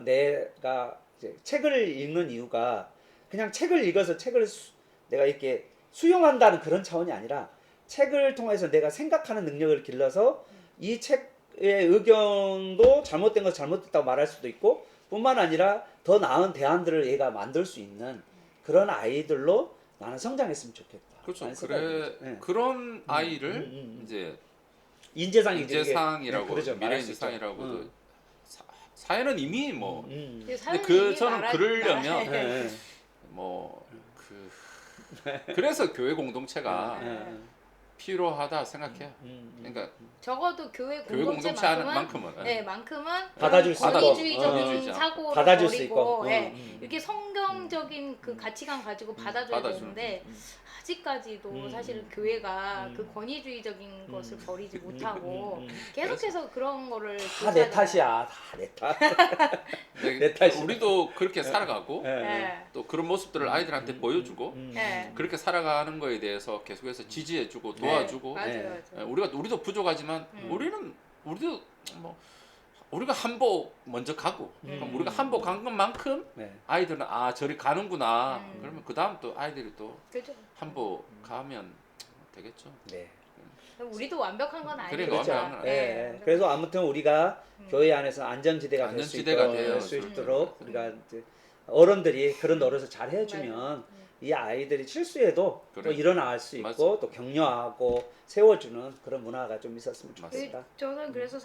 내가 이제 책을 읽는 이유가 그냥 책을 읽어서 내가 이렇게 수용한다는 그런 차원이 아니라 책을 통해서 내가 생각하는 능력을 길러서 이 책의 의견도 잘못된 거 잘못됐다고 말할 수도 있고 뿐만 아니라 더 나은 대안들을 얘가 만들 수 있는 그런 아이들로 나는 성장했으면 좋겠다. 그렇죠. 그래 네. 그런 아이를 이제 네, 인재상이라고 그렇죠. 미래인재상이라고도 사회는 이미 뭐 근데 근데 저는 그러려면 네. 그래서 교회 공동체가 네. 필요하다 생각해요. 그러니까 적어도 교회 교회 공동체 공동체만큼은 만큼은 받아줄 수 있고, 권위주의적인 사고를 받아줄 수 버리고 있고, 이렇게 성경적인 그 가치관 가지고 받아줘야 되는데 아직까지도 사실은 교회가 그 권위주의적인 것을 버리지 못하고 계속해서 그런 거를 다 내 탓이야. 다 내 탓. 내 탓이야. 우리도 그렇게 살아가고 네. 또 그런 모습들을 아이들한테 보여주고 네. 그렇게 살아가는 거에 대해서 계속해서 지지해주고 도와주고 맞아요. 우리도 부족하지만 우리가 한복 먼저 가고 그럼 우리가 한복 간 것만큼 아이들은 저리 가는구나 그러면 그 다음 또 아이들이 또 그렇죠. 한복 가면 되겠죠. 네. 우리도 완벽한 건 아니죠. 그러니까 그렇죠. 그래서 아무튼 우리가 교회 안에서 안전지대가 될 수 있도록 우리가 이제 어른들이 그런 노릇을 잘 해주면 이 아이들이 실수해도 또 일어날 수 있고 또 격려하고 세워주는 그런 문화가 좀 있었으면 좋겠다. 저는 그래서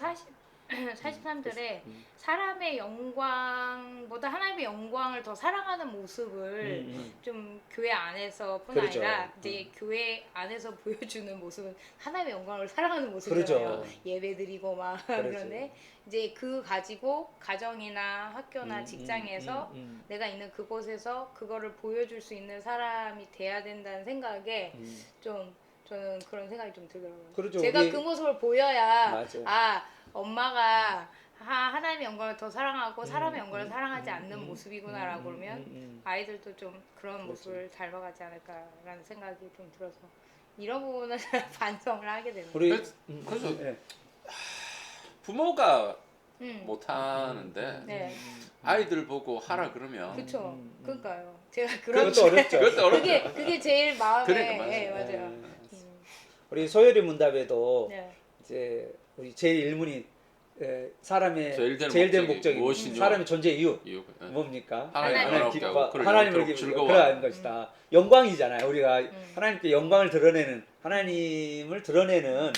43절에 사람의 영광보다 하나님의 영광을 더 사랑하는 모습을 좀 교회 안에서뿐 그렇죠. 아니라 이제 교회 안에서 보여주는 모습은 하나님의 영광을 사랑하는 모습이잖아요. 그렇죠. 예배드리고 막 그런데 이제 그 가지고 가정이나 학교나 직장에서 내가 있는 그곳에서 그거를 보여줄 수 있는 사람이 돼야 된다는 생각에 좀 저는 그런 생각이 좀 들더라고요. 그렇죠. 제가 그 모습을 보여야 맞아. 엄마가 하나님의 영광을 더 사랑하고 사람의 영광을 사랑하지 않는 모습이구나라고 그러면 아이들도 좀 그런 모습을 닮아가지 않을까라는 생각이 좀 들어서 이런 부분은 반성을 하게 되는 거예요. 그래서 부모가 못하는데 아이들 보고 하라 그러면 그렇죠. 그러니까요. 제가 그런 그것도 어렵죠. 그것도 어렵죠. 그게 제일 마음에 그러니까 맞아요. 우리 소요리 문답에도 네. 이제 우리 제1문이 사람의 제일 된 목적이 무엇이뇨? 사람의 존재 이유 이유가 뭡니까? 하나님을 기뻐하는 것이다. 영광이잖아요. 우리가 하나님께 영광을 드러내는 하나님을 드러내는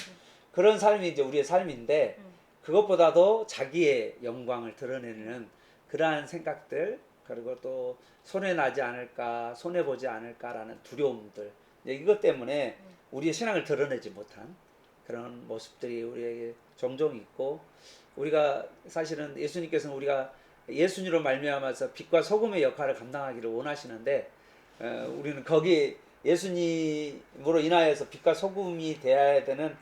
그런 삶이 이제 우리의 삶인데 그것보다도 자기의 영광을 드러내는 그러한 생각들 그리고 또 손해 나지 않을까 손해 보지 않을까라는 두려움들 이것 때문에 우리의 신앙을 드러내지 못한 그런 모습들이 우리에게 종종 있고 우리가 사실은 예수님께서는 우리가 예수님으로 말미암아서 빛과 소금의 역할을 감당하기를 원하시는데 우리는 거기 예수님으로 인하여서 빛과 소금이 되어야 되는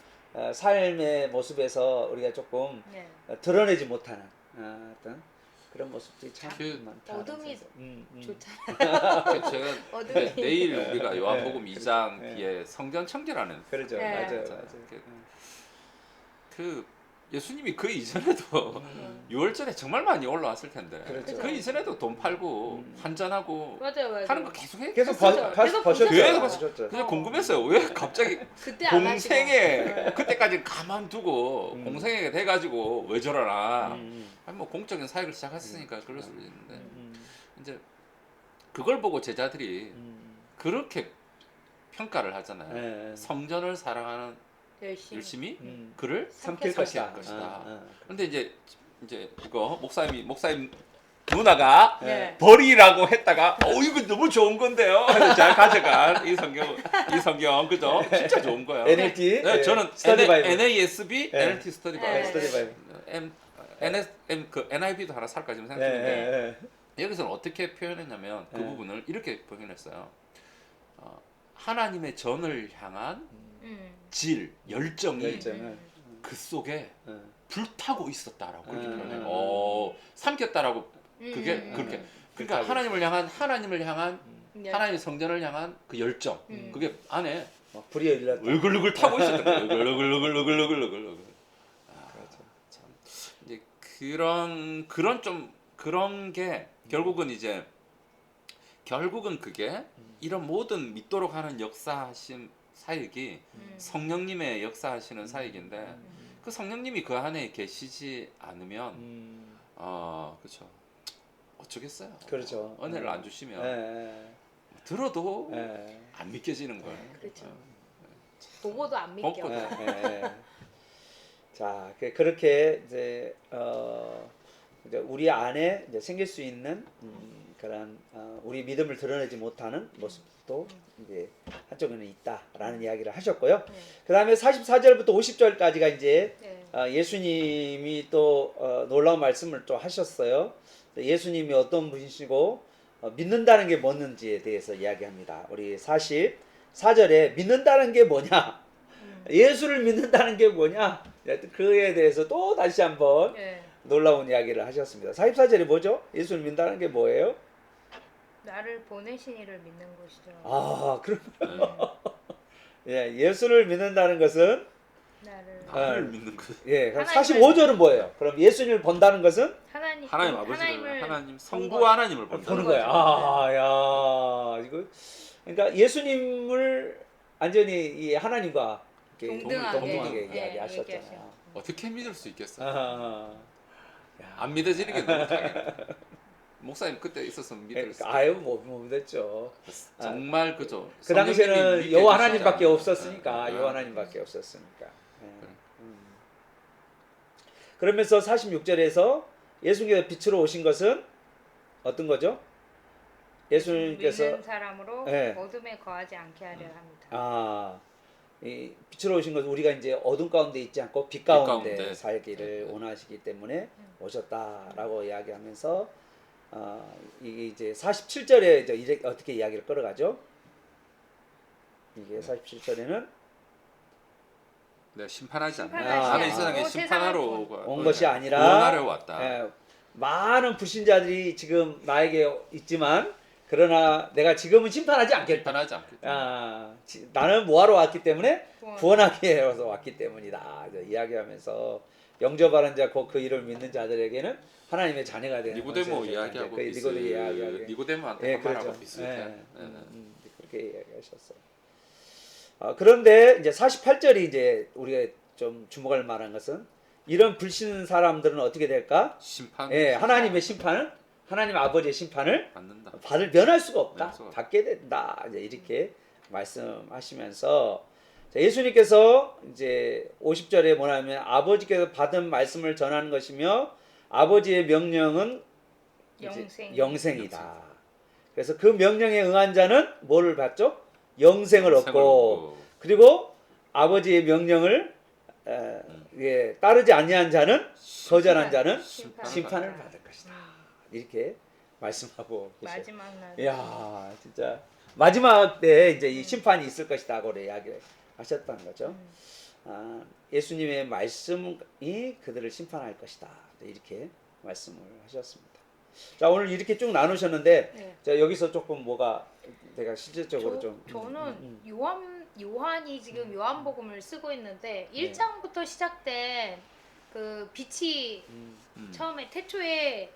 삶의 모습에서 우리가 조금 네. 드러내지 못하는 어떤 그런 모습들이 참 그 많다. 어둠이 제가 좋잖아요. 어둠이. 내일 우리가 요한복음 네, 2장 네. 뒤에 성전 청결하는 그렇죠. 네. 맞아요. 그 예수님이 그 이전에도 6월절에 정말 많이 올라왔을 텐데 그렇죠. 그 이전에도 돈 팔고 환전하고 맞아요. 하는 거 계속 해. 계속 그렇죠. 계속 보셨죠. 계속 보셨죠. 그냥 궁금했어요. 왜 갑자기 그때 안 하시고. 공생에 그때까지 가만두고 공생애가 돼가지고 왜 저러나. 음. 아니 뭐 공적인 사역을 시작했으니까 그럴 수도 있는데 이제 그걸 보고 제자들이 그렇게 평가를 하잖아요. 네. 성전을 사랑하는 열심히 그를 삼킬 삼킬 것이다. 것이다. 근데 이제 이거 목사님 누나가 네. 버리라고 했다가 이거 너무 좋은 건데요. 그래서 제가 가져간 이 성경 그죠? 진짜 좋은 거예요. NLT 네, 저는 스터디 바이블. NASB 네. NLT 스터디 바이블. 스터디 바이블. 그 NIV도 하나 살까 지금 생각 네, 중인데 네, 네. 여기서는 어떻게 표현했냐면 그 네. 부분을 이렇게 표현했어요. 하나님의 전을 향한 질, 열정이 열정을. 그 속에 어. 불타고 있었다라고 그렇게 음. 표현해요. 삼켰다라고 그게 그렇게 그러니까 하나님을 향한 하나님의 성전을 향한 그 열정 그게 안에 막 불이 일렀다. 을글을글 타고 있었던 거예요. 을글을글. 그렇죠. 참 이제 그런 게 결국은 그게 이런 모든 믿도록 하는 역사하심 사역이 성령님의 역사하시는 사역인데 그 성령님이 그 안에 계시지 않으면 그렇죠. 어쩌겠어요. 그렇죠. 은혜를 안 주시면 네. 들어도 네. 안 믿겨지는 거예요. 그렇죠. 보고도 안 믿겨. 벚꽃. 네. 자, 그렇게 이제 우리 안에 이제 생길 수 있는 그런 우리 믿음을 드러내지 못하는 모습도 이제 한쪽에는 있다라는 이야기를 하셨고요. 네. 그 다음에 44절부터 50절까지가 이제 네. 예수님이 또 놀라운 말씀을 또 하셨어요. 예수님이 어떤 분이시고 믿는다는 게 뭐는지에 대해서 이야기합니다. 우리 44절에 믿는다는 게 뭐냐? 예수를 믿는다는 게 뭐냐? 그에 대해서 또 다시 한번 네. 놀라운 이야기를 하셨습니다. 44절이 뭐죠? 예수를 믿는다는 게 뭐예요? 나를 보내신 이를 믿는 것이죠. 아, 그럼 예, 예수를 믿는다는 것은 나를 믿는 거. 예, 그럼 하나님을 45절은 뭐예요? 그럼 예수님을 본다는 것은 하나님 아버지를 하나님 성부 본 하나님을 보는 본다는 거예요. 거죠. 아, 야, 이거 그러니까 예수님을 완전히 이 하나님과 이렇게 동등하게, 동등하게 예, 이야기하셨잖아요. 얘기하셔. 어떻게 믿을 수 있겠어요? 아, 안 믿어지는 게 너무 당연해. 목사님 그때 있었으면 믿을 수. 아유 못 믿었죠. 정말 그죠. 그 당시에는 여호와 하나님밖에 없었으니까 여호와 하나님밖에 없었으니까. 예. 그러면서 46절에서 예수님께서 빛으로 오신 것은 어떤 거죠? 예수님께서 믿는 사람으로 예. 어둠에 거하지 않게 하려 합니다. 이 빛으로 오신 것은 우리가 이제 어둠 가운데 있지 않고 빛 가운데 가운데. 살기를 원하시기 때문에 오셨다라고 이야기하면서 이게 이제 47절에 이제 어떻게 이야기를 끌어가죠? 이게 47절에는 네, 심판하지 않는. 심판하지 나는 이 않고 세상에 심판하러 온 것이 아니라 구원하러 왔다. 예, 많은 불신자들이 지금 나에게 있지만 그러나 내가 지금은 심판하지 않겠다. 심판하지 않겠다. 나는 뭐하러 왔기 때문에 구원. 구원하기 위해서 왔기 때문이다. 이야기하면서 영접하는 자 곧 그 일을 믿는 자들에게는 하나님의 자녀가 되는 니고데모 이야기하고 그 니고데모한테 한 말하고 비슷해. 그렇게 이야기하셨어요. 그런데 이제 48절이 이제 우리가 좀 주목할 만한 것은 이런 불신 사람들은 어떻게 될까? 심판. 예, 하나님의 심판을 하나님 아버지의 심판을 받는다. 면할 수가 없다. 면할 수가 없다. 받게 된다. 이제 이렇게 말씀하시면서 예수님께서 이제 50절에 뭐냐면 아버지께서 받은 말씀을 전하는 것이며 아버지의 명령은 영생이다. 그래서 그 명령에 응한 자는 뭐를 받죠? 영생을 얻고 그리고 아버지의 명령을 예, 따르지 아니한 자는 거절한 자는 심판. 심판을 받을 것이다. 이렇게 말씀하고 계세요. 마지막 날. 이야, 진짜 마지막 때 이제 이 심판이 있을 것이다고 이야기를 하셨다는 거죠. 예수님의 말씀이 그들을 심판할 것이다. 이렇게 말씀을 하셨습니다. 자, 오늘 이렇게 쭉 나누셨는데 네. 자, 여기서 조금 뭐가 내가 실질적으로 저는 요한이 지금 요한복음을 쓰고 있는데 네. 1장부터 시작된 그 빛이 처음에 태초에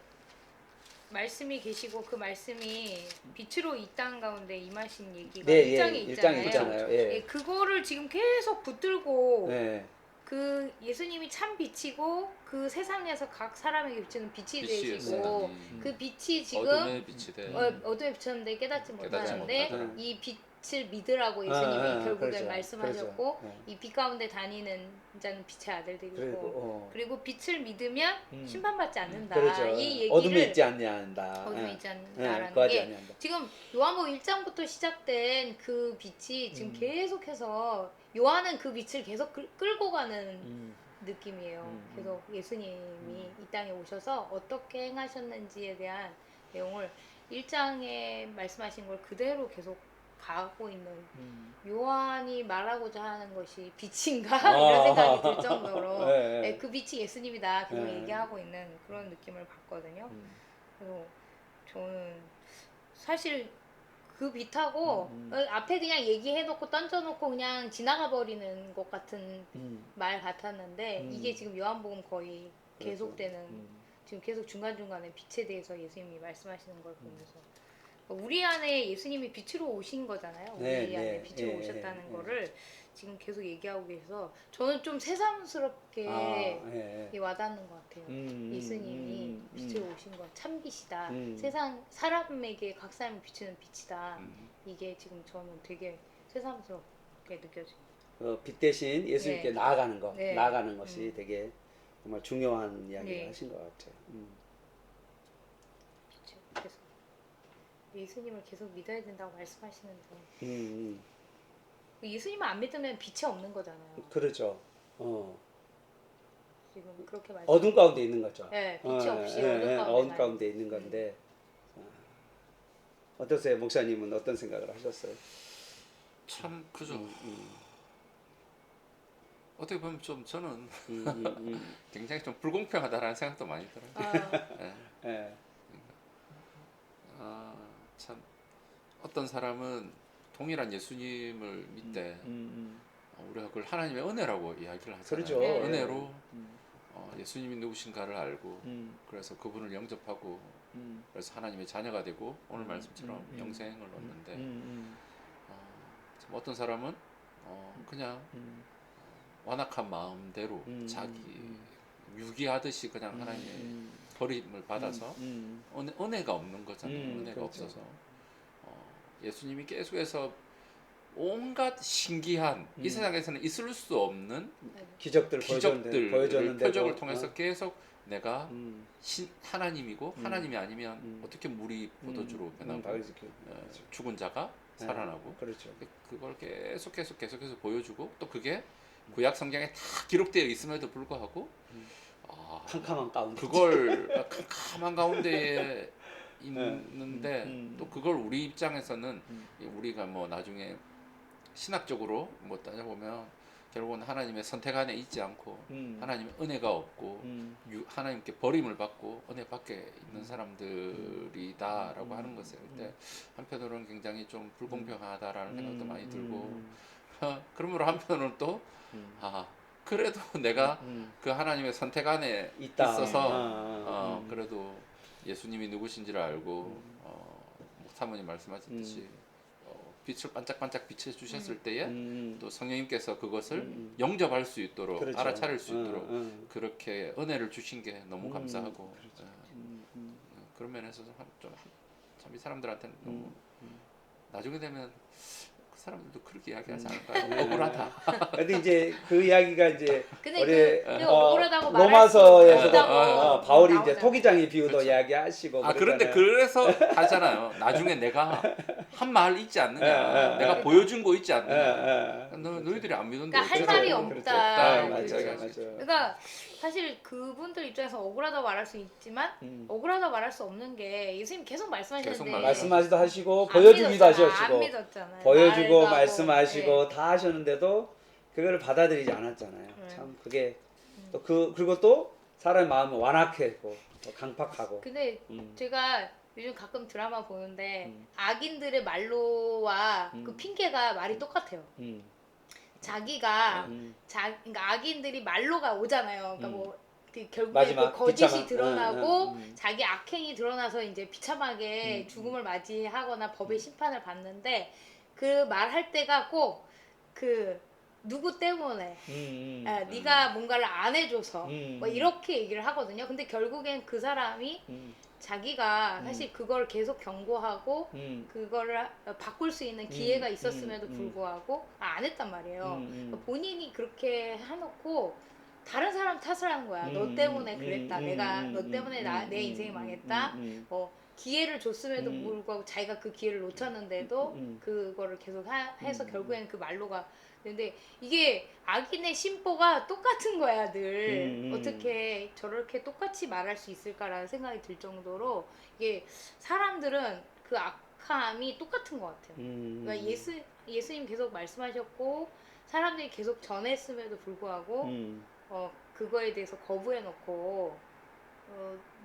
말씀이 계시고 그 말씀이 빛으로 이 땅 가운데 임하신 얘기가 네, 1장에 예, 있잖아요. 1장에 있잖아요. 예. 예, 그거를 지금 계속 붙들고 네. 그 예수님이 참 빛이고 그 세상에서 각 사람에게 비치는 빛이 빛이 되시고 있으니 그 빛이 지금 어둠에 빛이 돼. 어둠에 비쳤는데 깨닫지 못하는데 못하더라. 이 빛을 믿으라고 예수님이 결국엔 그렇죠. 말씀하셨고 그렇죠. 이 빛 가운데 다니는 자는 빛의 아들들이고 그리고 빛을 믿으면 심판받지 않는다. 그렇죠. 이 얘기를 어둠에 있지 않냐한다. 어둠에 있지 않는다라는 거하지 게 아니한다. 지금 요한복음 1장부터 시작된 그 빛이 지금 계속해서 요한은 그 빛을 계속 끌고 가는 느낌이에요. 계속 예수님이 이 땅에 오셔서 어떻게 행하셨는지에 대한 내용을 1장에 말씀하신 걸 그대로 계속 가고 있는 요한이 말하고자 하는 것이 빛인가? 이런 생각이 들 정도로 네, 네, 그 빛이 예수님이다 계속 네. 얘기하고 있는 그런 느낌을 받거든요. 그래서 저는 사실 그 빛하고 앞에 그냥 얘기해놓고 던져놓고 그냥 지나가 버리는 것 같은 말 같았는데 이게 지금 요한복음 거의 계속되는 지금 계속 중간중간에 빛에 대해서 예수님이 말씀하시는 걸 보면서 우리 안에 예수님이 빛으로 오신 거잖아요. 우리 네, 안에 네, 빛으로 네, 오셨다는 네. 거를 지금 계속 얘기하고 계셔서 저는 좀 새삼스럽게 와닿는 것 같아요. 예수님이 빛으로 오신 건 참빛이다. 세상 사람에게 각 사람이 비추는 빛이다. 이게 지금 저는 되게 새삼스럽게 느껴져요. 빛 대신 예수님께 네. 나아가는 거, 네. 나아가는 것이 되게 정말 중요한 이야기를 네. 하신 것 같아요. 그래서 예수님을 계속 믿어야 된다고 말씀하시는데 예수님을 안 믿으면 빛이 없는 거잖아요. 그렇죠. 지금 그렇게 말씀. 어둠 가운데 있는 거죠. 네, 빛이 없이 어둠 가운데 있는 건데 어떠세요, 목사님은 어떤 생각을 하셨어요? 참 그죠. 어떻게 보면 좀 저는 굉장히 좀 불공평하다라는 생각도 많이 들어요. 예. 참 어떤 사람은 동일한 예수님을 믿되 우리가 그걸 하나님의 은혜라고 이야기를 하잖아요. 그렇죠. 네. 은혜로 예수님이 누구신가를 알고 그래서 그분을 영접하고 그래서 하나님의 자녀가 되고 오늘 말씀처럼 영생을 얻는데 참 어떤 사람은 그냥 완악한 마음대로 자기 유기하듯이 그냥 하나님의 버림을 받아서 은혜가 없는 거잖아요. 은혜가 그렇죠. 없어서 예수님이 계속해서 온갖 신기한 이 세상에서는 있을 수 없는 기적들을 보여줬는데 표적을 통해서 계속 내가 하나님이고 하나님이 아니면 어떻게 물이 포도주로 변하고 죽은 자가 살아나고 그렇죠. 그걸 계속해서 보여주고 또 그게 구약 성경에 다 기록되어 있음에도 불구하고 캄캄한 가운데 그걸 캄캄한 가운데에 있는데 또 그걸 우리 입장에서는 우리가 뭐 나중에 신학적으로 뭐 따져보면 결국은 하나님의 선택 안에 있지 않고 하나님의 은혜가 없고 하나님께 버림을 받고 은혜 밖에 있는 사람들이다라고 하는 것이에요. 근데 한편으로는 굉장히 좀 불공평하다라는 생각도 많이 들고 그러므로 한편으로는 또 그래도 내가 그 하나님의 선택 안에 있어서 그래도 예수님이 누구신지를 알고 사모님 말씀하셨듯이 빛을 반짝반짝 비춰 주셨을 때에 또 성령님께서 그것을 영접할 수 있도록 그렇죠. 알아차릴 수 있도록 그렇게 은혜를 주신 게 너무 감사하고 그렇죠. 그런 면에서 참 이 사람들한테는 너무 나중에 되면 사람들도 그렇게 이야기하지 않을까요? 억울하다. 근데 이제 그 이야기가 이제 근데 우리 그 억울하다고 말할 로마서에서도 수 없다고 바울이 이제 나오잖아요. 토기장의 비유도 그렇죠. 이야기하시고 그런데 그러잖아요. 그래서 하잖아요. 나중에 내가 한 말 있지 않느냐. 내가 보여준 거 있지 않느냐. 너희들이 안 믿는데 그러니까 할 어쩌라고. 말이 그렇죠. 없다. 맞아, 그렇죠. 맞아. 그러니까 사실 그분들 입장에서 억울하다고 말할 수 있지만 억울하다고 말할 수 없는 게 예수님 계속 말씀하시는데 계속 말씀하시도 하시고 안 보여주기도 믿었잖아. 하시고 안 믿었잖아요. 보여주고 말도 하고. 말씀하시고 네. 다 하셨는데도 그걸 받아들이지 않았잖아요. 네. 참 그게 또 그리고 또 사람의 마음은 완악하고 또 강팍하고. 근데 음. 제가 요즘 가끔 드라마 보는데 음. 악인들의 말로와 그 핑계가 말이 똑같아요. 자기가 그러니까 악인들이 말로가 오잖아요. 그러니까 그 결국에 마지막 그 거짓이 비참한, 드러나고 자기 악행이 드러나서 이제 비참하게 음. 죽음을 맞이하거나 법의 심판을 받는데 그 말할 때가 꼭 그 누구 때문에 네가 뭔가를 안 해줘서 뭐 이렇게 얘기를 하거든요. 근데 결국엔 그 사람이 자기가 사실 그걸 계속 경고하고 그거를 바꿀 수 있는 기회가 있었음에도 불구하고 안 했단 말이에요. 그러니까 본인이 그렇게 해놓고 다른 사람 탓을 하는 거야. 너 때문에 그랬다. 내가 너 때문에 내 인생이 망했다. 기회를 줬음에도 불구하고 자기가 그 기회를 놓쳤는데도 그거를 계속 해서 결국에는 그 말로가 근데 이게 악인의 심보가 똑같은 거야 늘 어떻게 저렇게 똑같이 말할 수 있을까라는 생각이 들 정도로 이게 사람들은 그 악함이 똑같은 것 같아요. 그러니까 예수님 계속 말씀하셨고 사람들이 계속 전했음에도 불구하고 그거에 대해서 거부해놓고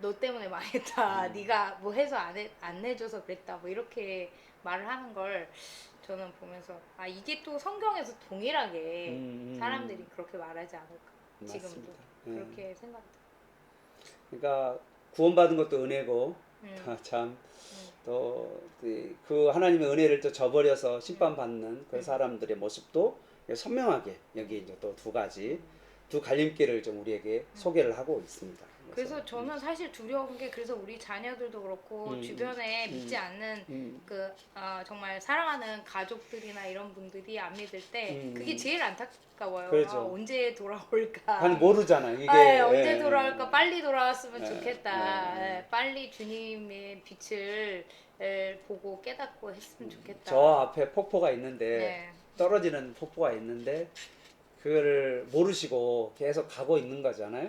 너 때문에 망했다. 네가 뭐 해서 안 해줘서 그랬다. 뭐 이렇게 말을 하는 걸 저는 보면서 이게 또 성경에서 동일하게 사람들이 그렇게 말하지 않을까. 지금도 맞습니다. 그렇게 생각돼요. 그러니까 구원받은 것도 은혜고 참 또 그 하나님의 은혜를 또 저버려서 심판받는 그 사람들의 모습도 선명하게 여기 이제 또 두 갈림길을 좀 우리에게 소개를 하고 있습니다. 그래서 저는 사실 두려운 게 그래서 우리 자녀들도 그렇고 주변에 믿지 않는 정말 사랑하는 가족들이나 이런 분들이 안 믿을 때 그게 제일 안타까워요. 그렇죠. 언제 돌아올까? 아니 모르잖아 이게 언제 돌아올까? 빨리 돌아왔으면 좋겠다. 빨리 주님의 빛을 보고 깨닫고 했으면 좋겠다. 저 앞에 폭포가 있는데 떨어지는 폭포가 있는데 그거를 모르시고 계속 가고 있는 거잖아요.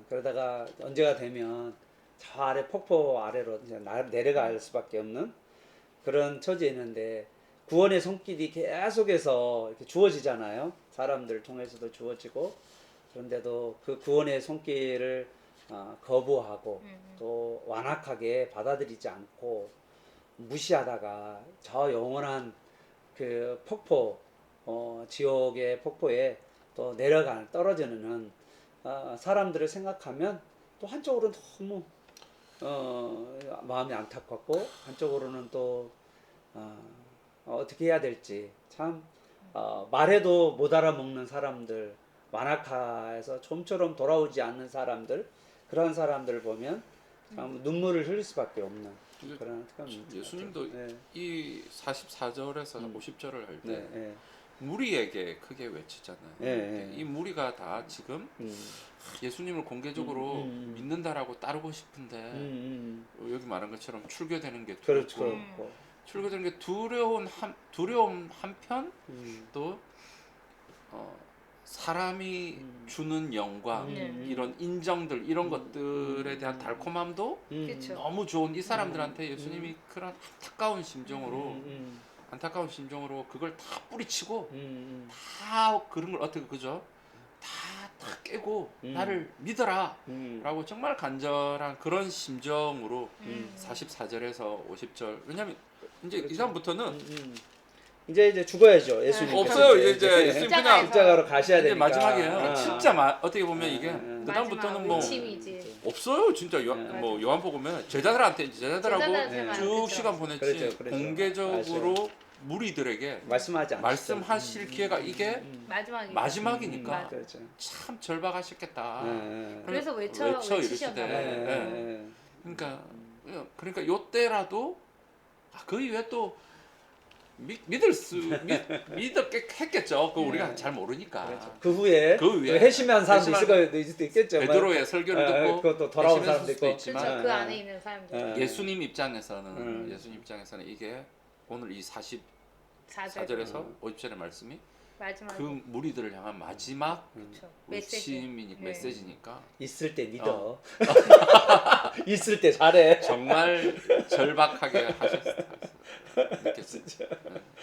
그러다가 언제가 되면 저 아래 폭포 아래로 이제 내려갈 수밖에 없는 그런 처지에 있는데 구원의 손길이 계속해서 이렇게 주어지잖아요. 사람들 통해서도 주어지고 그런데도 그 구원의 손길을 거부하고 또 완악하게 받아들이지 않고 무시하다가 저 영원한 그 폭포 지옥의 폭포에 또 떨어지는 사람들을 생각하면 또 한쪽으로는 너무 마음이 안타깝고 한쪽으로는 또 어떻게 해야 될지 참 말해도 못 알아먹는 사람들 완악해서 좀처럼 돌아오지 않는 사람들 그런 사람들을 보면 참 눈물을 흘릴 수밖에 없는 그런 특함입니다. 예수님도 이 44절에서 50절을 할 때 무리에게 크게 외치잖아요. 이 무리가 다 지금 예수님을 공개적으로 믿는다라고 따르고 싶은데 여기 말한 것처럼 출교되는 게 두렵고 그렇죠. 출교되는 게 두려움 한편 또 사람이 주는 영광 이런 인정들 이런 것들에 대한 달콤함도 너무 좋은 이 사람들한테 예수님이 그런 안타까운 심정으로 그걸 다 뿌리치고 다 그런 걸 어떻게 그죠? 다 깨고 나를 믿어라 라고 정말 간절한 그런 심정으로 44절에서 50절 왜냐면 이제 그렇죠. 이 다음부터는 이제 죽어야죠. 예수님 없어요. 이제 예수님 그냥 십자가로 가셔야 이제 되니까. 마지막이에요. 진짜 어떻게 보면 이게 그 다음부터는 뭐 의침이지. 없어요. 진짜 뭐 요한복음에 제자들하고 제자들한테만 쭉 그렇죠. 시간 보냈지. 그렇죠. 공개적으로 무리들에게 말씀하지 않으셨어요. 말씀하실 기회가 이게 마지막이니까 그렇죠. 참 절박하셨겠다. 그래서 이르시되 그러니까 요때라도 그 이후에 또 믿었겠죠. 그 우리가 잘 모르니까. 그렇죠. 그 후에 그 위에 회심한 사람도 회심한 있을 수도 있겠죠. 베드로의 설교를 듣고 그것도 돌아온 회심했을 사람도 수도 있고. 있지만 그렇죠. 그 안에 있는 사람들. 예수님 입장에서는 이게 오늘 이 4절 44절에서 50절의 말씀이 마지막 그 무리들을 향한 마지막 그렇죠. 외침이니까 네. 메시지니까 있을 때 믿어. 있을 때 잘해. 정말 절박하게 하셨을 느꼈어요.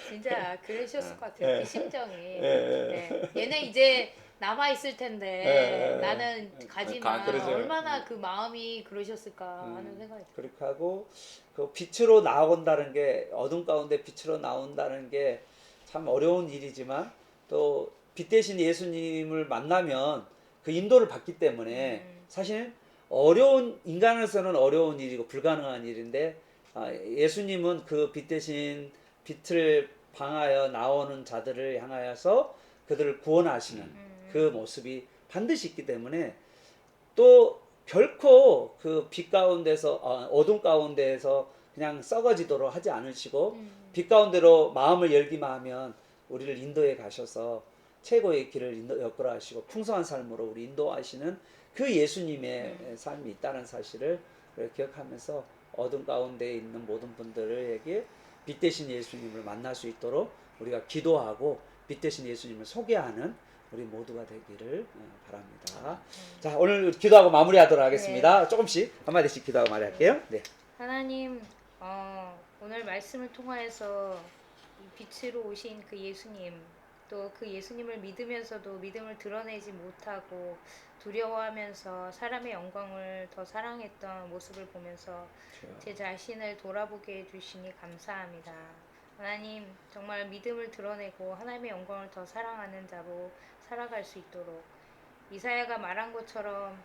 진짜 그러셨을 것 같아요. 네. 그 심정이. 네. 네. 얘네 이제 남아 있을 텐데 네. 나는 가지만 그러죠. 얼마나 그 마음이 그러셨을까 하는 생각이 들어요. 그렇게 하고 그 빛으로 나온다는 게 어둠 가운데 빛으로 나온다는 게 참 어려운 일이지만 또 빛 대신 예수님을 만나면 그 인도를 받기 때문에 사실 어려운 인간으로서는 어려운 일이고 불가능한 일인데 예수님은 그 빛 대신 빛을 방하여 나오는 자들을 향하여서 그들을 구원하시는 그 모습이 반드시 있기 때문에 또 결코 그 빛 가운데서 어둠 가운데에서 그냥 썩어지도록 하지 않으시고 빛 가운데로 마음을 열기만 하면 우리를 인도해 가셔서 최고의 길을 엮으라 하시고 풍성한 삶으로 우리 인도하시는 그 예수님의 삶이 있다는 사실을 기억하면서 어둠 가운데 있는 모든 분들에게 빛 대신 예수님을 만날 수 있도록 우리가 기도하고 빛 대신 예수님을 소개하는 우리 모두가 되기를 바랍니다. 자, 오늘 기도하고 마무리하도록 하겠습니다. 조금씩 한마디씩 기도하고 마무리할게요. 네. 하나님, 오늘 말씀을 통하여서 이 빛으로 오신 그 예수님, 또 그 예수님을 믿으면서도 믿음을 드러내지 못하고 두려워하면서 사람의 영광을 더 사랑했던 모습을 보면서 제 자신을 돌아보게 해주시니 감사합니다. 하나님, 정말 믿음을 드러내고 하나님의 영광을 더 사랑하는 자로 살아갈 수 있도록 이사야가 말한 것처럼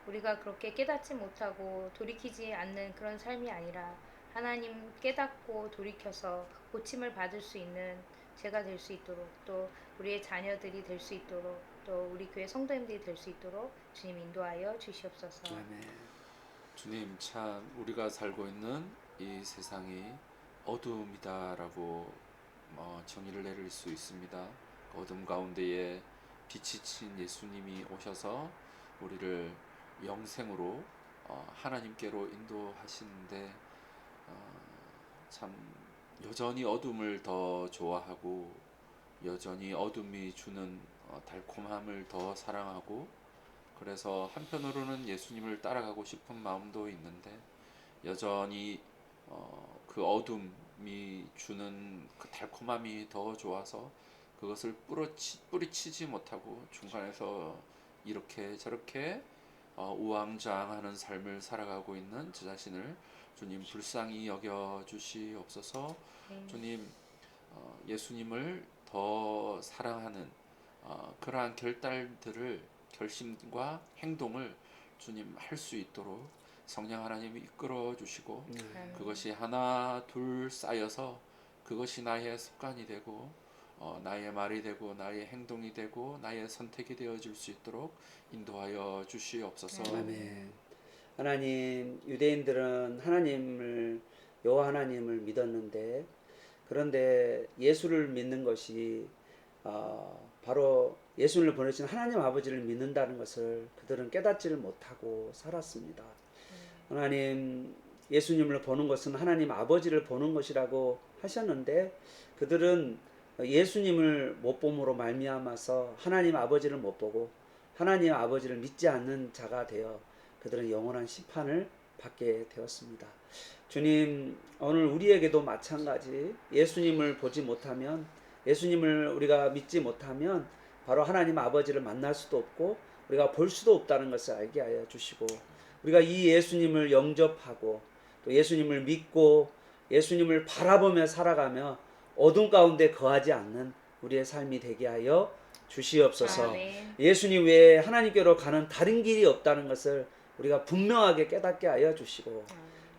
우리가 그렇게 깨닫지 못하고 돌이키지 않는 그런 삶이 아니라 하나님 깨닫고 돌이켜서 고침을 받을 수 있는 제가 될 수 있도록 또 우리의 자녀들이 될 수 있도록 또 우리 교회 성도님들이 될 수 있도록 주님 인도하여 주시옵소서. 아멘. 주님, 참 우리가 살고 있는 이 세상이 어둠이다라고 정의를 내릴 수 있습니다. 어둠 가운데에 빛이 친 예수님이 오셔서 우리를 영생으로 하나님께로 인도하시는데 참 여전히 어둠을 더 좋아하고 여전히 어둠이 주는 달콤함을 더 사랑하고 그래서 한편으로는 예수님을 따라가고 싶은 마음도 있는데 여전히 그 어둠이 주는 그 달콤함이 더 좋아서 그것을 뿌리치지 못하고 중간에서 이렇게 저렇게 우왕좌왕하는 삶을 살아가고 있는 저 자신을 주님 불쌍히 여겨 주시옵소서. 주님 예수님을 더 사랑하는 그러한 결심과 행동을 주님 할 수 있도록 성령 하나님이 이끌어 주시고 그것이 하나 둘 쌓여서 그것이 나의 습관이 되고 나의 말이 되고 나의 행동이 되고 나의 선택이 되어질 수 있도록 인도하여 주시옵소서. 아멘. 하나님, 유대인들은 여호와 하나님을 믿었는데 그런데 예수를 믿는 것이 바로 예수를 보내신 하나님 아버지를 믿는다는 것을 그들은 깨닫지를 못하고 살았습니다. 하나님, 예수님을 보는 것은 하나님 아버지를 보는 것이라고 하셨는데 그들은 예수님을 못 봄으로 말미암아서 하나님 아버지를 못 보고 하나님 아버지를 믿지 않는 자가 되어 그들은 영원한 심판을 받게 되었습니다. 주님, 오늘 우리에게도 마찬가지 예수님을 보지 못하면 예수님을 우리가 믿지 못하면 바로 하나님 아버지를 만날 수도 없고 우리가 볼 수도 없다는 것을 알게 하여 주시고 우리가 이 예수님을 영접하고 또 예수님을 믿고 예수님을 바라보며 살아가며 어둠 가운데 거하지 않는 우리의 삶이 되게 하여 주시옵소서. 아멘. 예수님 외에 하나님께로 가는 다른 길이 없다는 것을 우리가 분명하게 깨닫게 하여 주시고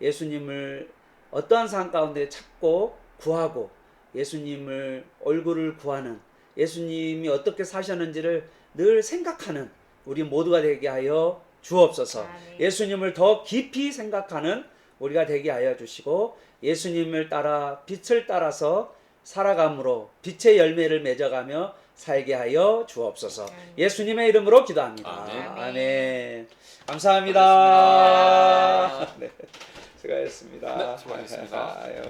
예수님을 어떠한 상황 가운데 찾고 구하고 예수님을 얼굴을 구하는 예수님이 어떻게 사셨는지를 늘 생각하는 우리 모두가 되게 하여 주옵소서. 아멘. 예수님을 더 깊이 생각하는 우리가 되게 하여 주시고 예수님을 따라 빛을 따라서 살아감으로 빛의 열매를 맺어가며 살게 하여 주옵소서. 예수님의 이름으로 기도합니다. 아멘. 아멘. 감사합니다. 네, 수고하셨습니다. 네, 수고하셨습니다. 아유.